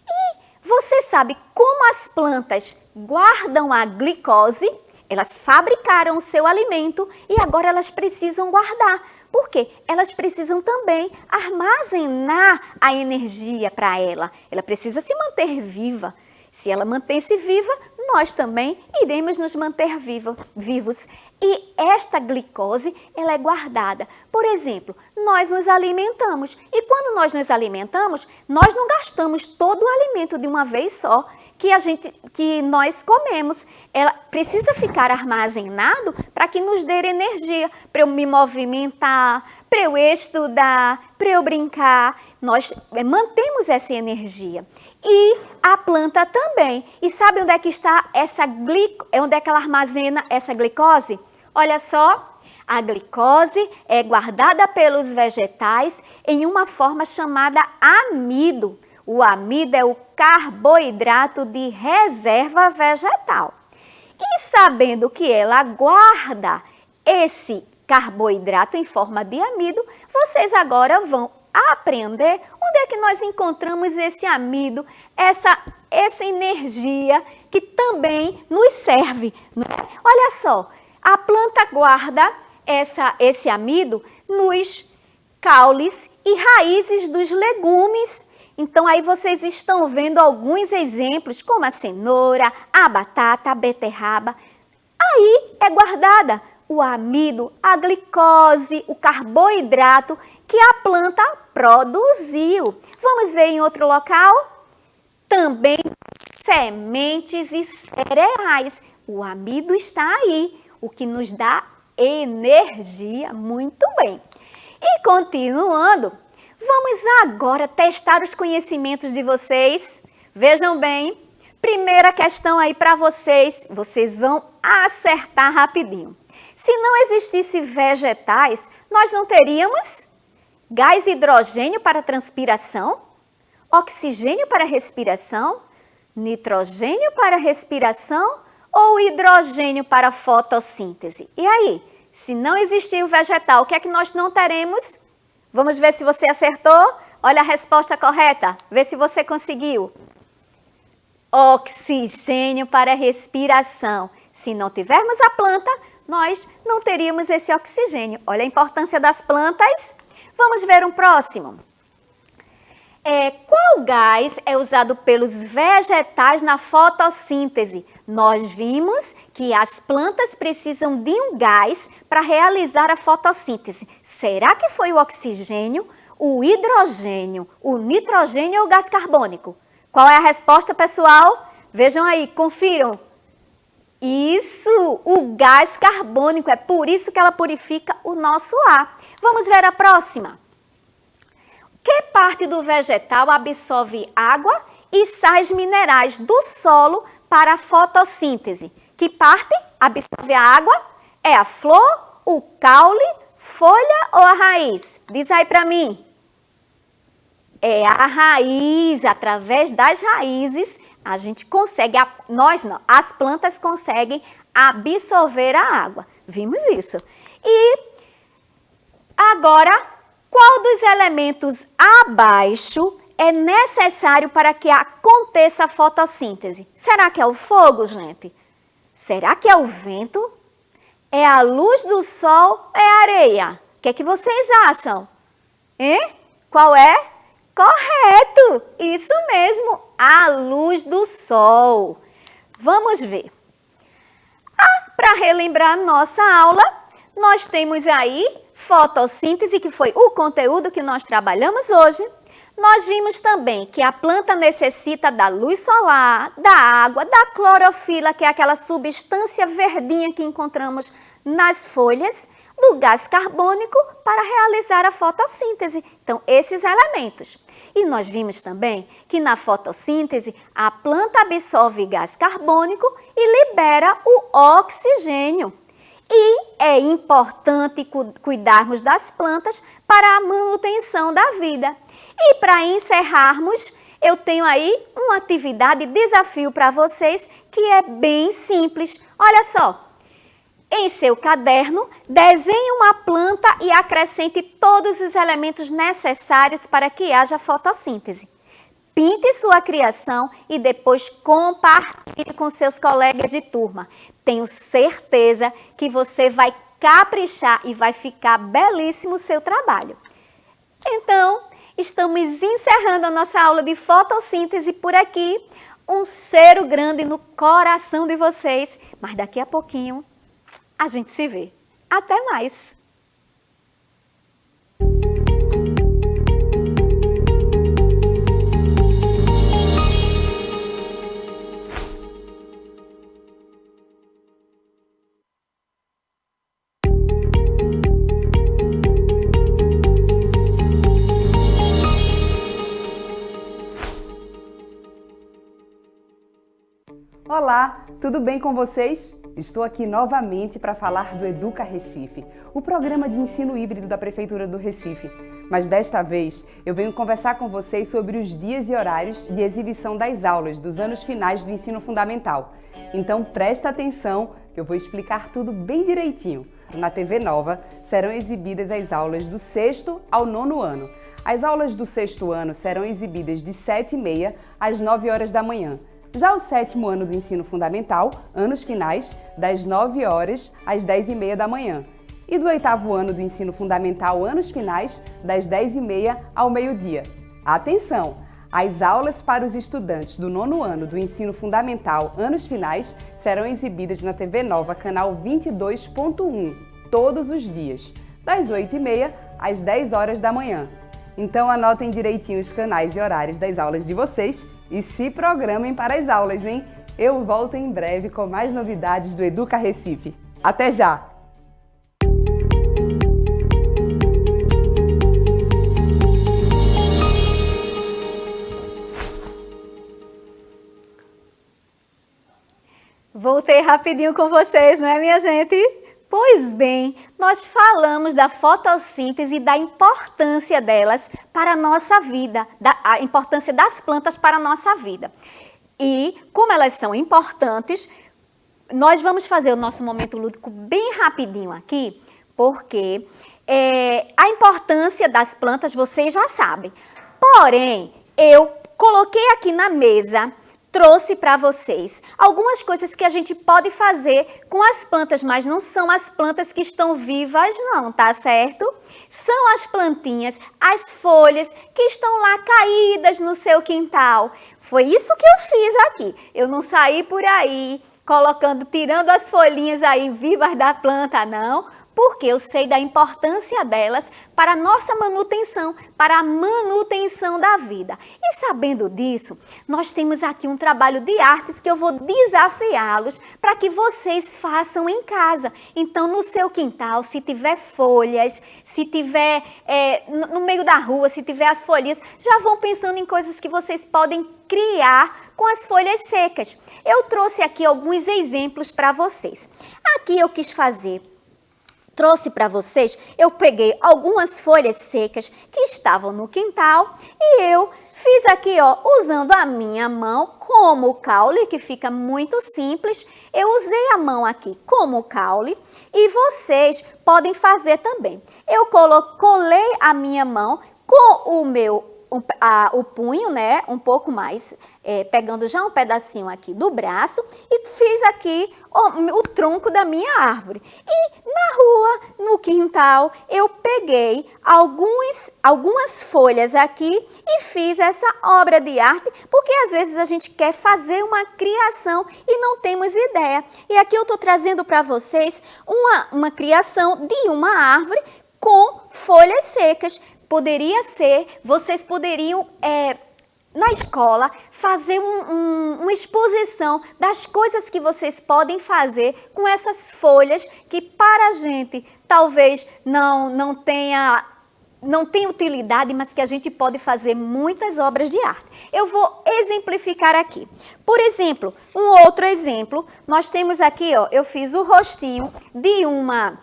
E você sabe como as plantas guardam a glicose? Elas fabricaram o seu alimento e agora elas precisam guardar. Por quê? Elas precisam também armazenar a energia para ela. Ela precisa se manter viva. Se ela mantém-se viva, nós também iremos nos manter vivos. E esta glicose, ela é guardada. Por exemplo, nós nos alimentamos. E quando nós nos alimentamos, nós não gastamos todo o alimento de uma vez só que nós comemos. Ela precisa ficar armazenado para que nos dê energia, para eu me movimentar, para eu estudar, para eu brincar. Nós mantemos essa energia. E a planta também. E sabe onde é que está onde é que ela armazena essa glicose? Olha só, a glicose é guardada pelos vegetais em uma forma chamada amido. O amido é o carboidrato de reserva vegetal. E sabendo que ela guarda esse carboidrato em forma de amido, vocês agora vão aprender onde é que nós encontramos esse amido, essa energia que também nos serve, né? Olha só, a planta guarda esse amido nos caules e raízes dos legumes. Então, aí vocês estão vendo alguns exemplos, como a cenoura, a batata, a beterraba. Aí é guardada o amido, a glicose, o carboidrato que a planta produziu. Vamos ver em outro local? Também sementes e cereais. O amido está aí, o que nos dá energia. Muito bem. E continuando, vamos agora testar os conhecimentos de vocês. Vejam bem, primeira questão aí para vocês, vocês vão acertar rapidinho. Se não existisse vegetais, nós não teríamos gás hidrogênio para transpiração, oxigênio para respiração, nitrogênio para respiração ou hidrogênio para fotossíntese? E aí, se não existir o vegetal, o que é que nós não teremos? Vamos ver se você acertou? Olha a resposta correta, vê se você conseguiu. Oxigênio para respiração. Se não tivermos a planta, nós não teríamos esse oxigênio. Olha a importância das plantas. Vamos ver um próximo. Qual gás é usado pelos vegetais na fotossíntese? Nós vimos que as plantas precisam de um gás para realizar a fotossíntese. Será que foi o oxigênio, o hidrogênio, o nitrogênio ou o gás carbônico? Qual é a resposta, pessoal? Vejam aí, confiram. Isso, o gás carbônico, é por isso que ela purifica o nosso ar. Vamos ver a próxima. Que parte do vegetal absorve água e sais minerais do solo para a fotossíntese? Que parte absorve a água? É a flor, o caule, folha ou a raiz? Diz aí para mim. É a raiz, através das raízes a gente consegue, nós não, as plantas conseguem absorver a água. Vimos isso. E agora, qual dos elementos abaixo é necessário para que aconteça a fotossíntese? Será que é o fogo, gente? Será que é o vento? É a luz do sol? É a areia? O que é que vocês acham? Hein? Qual é? Correto! Isso mesmo, a luz do sol. Vamos ver. Para relembrar nossa aula, nós temos aí fotossíntese, que foi o conteúdo que nós trabalhamos hoje. Nós vimos também que a planta necessita da luz solar, da água, da clorofila, que é aquela substância verdinha que encontramos nas folhas, do gás carbônico para realizar a fotossíntese. Então, esses elementos. E nós vimos também que na fotossíntese a planta absorve gás carbônico e libera o oxigênio. E é importante cuidarmos das plantas para a manutenção da vida. E para encerrarmos, eu tenho aí uma atividade, desafio para vocês, que é bem simples. Olha só. Em seu caderno, desenhe uma planta e acrescente todos os elementos necessários para que haja fotossíntese. Pinte sua criação e depois compartilhe com seus colegas de turma. Tenho certeza que você vai caprichar e vai ficar belíssimo o seu trabalho. Então, estamos encerrando a nossa aula de fotossíntese por aqui. Um cheiro grande no coração de vocês, mas daqui a pouquinho a gente se vê. Até mais! Olá, tudo bem com vocês? Estou aqui novamente para falar do Educa Recife, o programa de ensino híbrido da Prefeitura do Recife. Mas desta vez eu venho conversar com vocês sobre os dias e horários de exibição das aulas dos anos finais do ensino fundamental. Então presta atenção que eu vou explicar tudo bem direitinho. Na TV Nova serão exibidas as aulas do 6º ao 9º ano. As aulas do 6º ano serão exibidas de 7h30 às 9 horas da manhã. Já o 7º ano do ensino fundamental, anos finais, das 9 horas às 10h30 da manhã. E do 8º ano do ensino fundamental, anos finais, das 10h30 ao meio-dia. Atenção! As aulas para os estudantes do 9º ano do ensino fundamental, anos finais, serão exibidas na TV Nova, canal 22.1, todos os dias, das 8h30 às 10 horas da manhã. Então anotem direitinho os canais e horários das aulas de vocês e se programem para as aulas, hein? Eu volto em breve com mais novidades do Educa Recife. Até já! Voltei rapidinho com vocês, não é, minha gente? Pois bem, nós falamos da fotossíntese e da importância delas para a nossa vida, a importância das plantas para a nossa vida. E como elas são importantes, nós vamos fazer o nosso momento lúdico bem rapidinho aqui, porque a importância das plantas vocês já sabem. Porém, eu coloquei aqui na mesa, trouxe para vocês algumas coisas que a gente pode fazer com as plantas, mas não são as plantas que estão vivas não, tá certo? São as plantinhas, as folhas que estão lá caídas no seu quintal. Foi isso que eu fiz aqui. Eu não saí por aí tirando as folhinhas aí vivas da planta, não. porque eu sei da importância delas para a nossa manutenção, para a manutenção da vida. E sabendo disso, nós temos aqui um trabalho de artes que eu vou desafiá-los para que vocês façam em casa. Então, no seu quintal, se tiver folhas, se tiver no meio da rua, se tiver as folhinhas, já vão pensando em coisas que vocês podem criar com as folhas secas. Eu trouxe aqui alguns exemplos para vocês. Aqui eu quis trouxe para vocês, eu peguei algumas folhas secas que estavam no quintal e eu fiz aqui, ó, usando a minha mão como caule, que fica muito simples. Eu usei a mão aqui como caule e vocês podem fazer também. Eu colei a minha mão com o punho, né, um pouco mais, pegando já um pedacinho aqui do braço e fiz aqui o tronco da minha árvore. E na rua, no quintal, eu peguei algumas folhas aqui e fiz essa obra de arte, porque às vezes a gente quer fazer uma criação e não temos ideia. E aqui eu estou trazendo para vocês uma criação de uma árvore com folhas secas. Poderia ser, vocês poderiam, na escola, fazer uma exposição das coisas que vocês podem fazer com essas folhas que para a gente talvez não tenha utilidade, mas que a gente pode fazer muitas obras de arte. Eu vou exemplificar aqui. Por exemplo, um outro exemplo, nós temos aqui, ó, eu fiz o rostinho de uma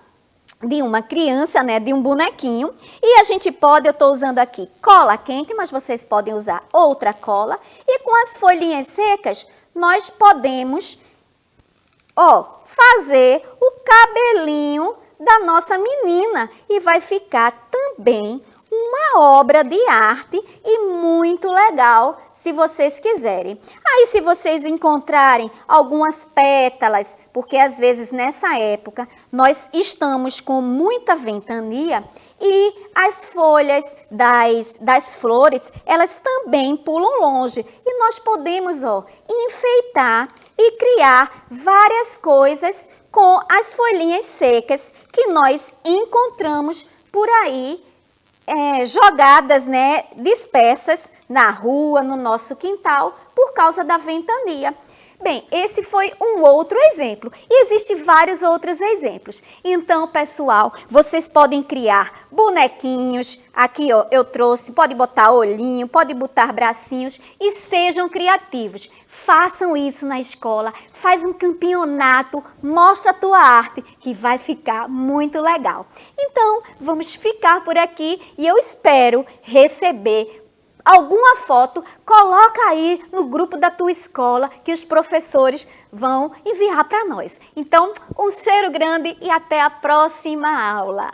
criança, né, de um bonequinho, e a gente pode, eu estou usando aqui cola quente, mas vocês podem usar outra cola, e com as folhinhas secas, nós podemos, ó, fazer o cabelinho da nossa menina, e vai ficar também uma obra de arte e muito legal, se vocês quiserem. Aí, se vocês encontrarem algumas pétalas, porque às vezes nessa época nós estamos com muita ventania e as folhas das flores, elas também pulam longe. E nós podemos, ó, enfeitar e criar várias coisas com as folhinhas secas que nós encontramos por aí, jogadas, né, dispersas na rua, no nosso quintal, por causa da ventania. Bem, esse foi um outro exemplo. E existem vários outros exemplos. Então, pessoal, vocês podem criar bonequinhos. Aqui, ó, eu trouxe, pode botar olhinho, pode botar bracinhos e sejam criativos. Façam isso na escola, faz um campeonato, mostra a tua arte, que vai ficar muito legal. Então, vamos ficar por aqui e eu espero receber alguma foto, coloca aí no grupo da tua escola que os professores vão enviar para nós. Então, um cheiro grande e até a próxima aula.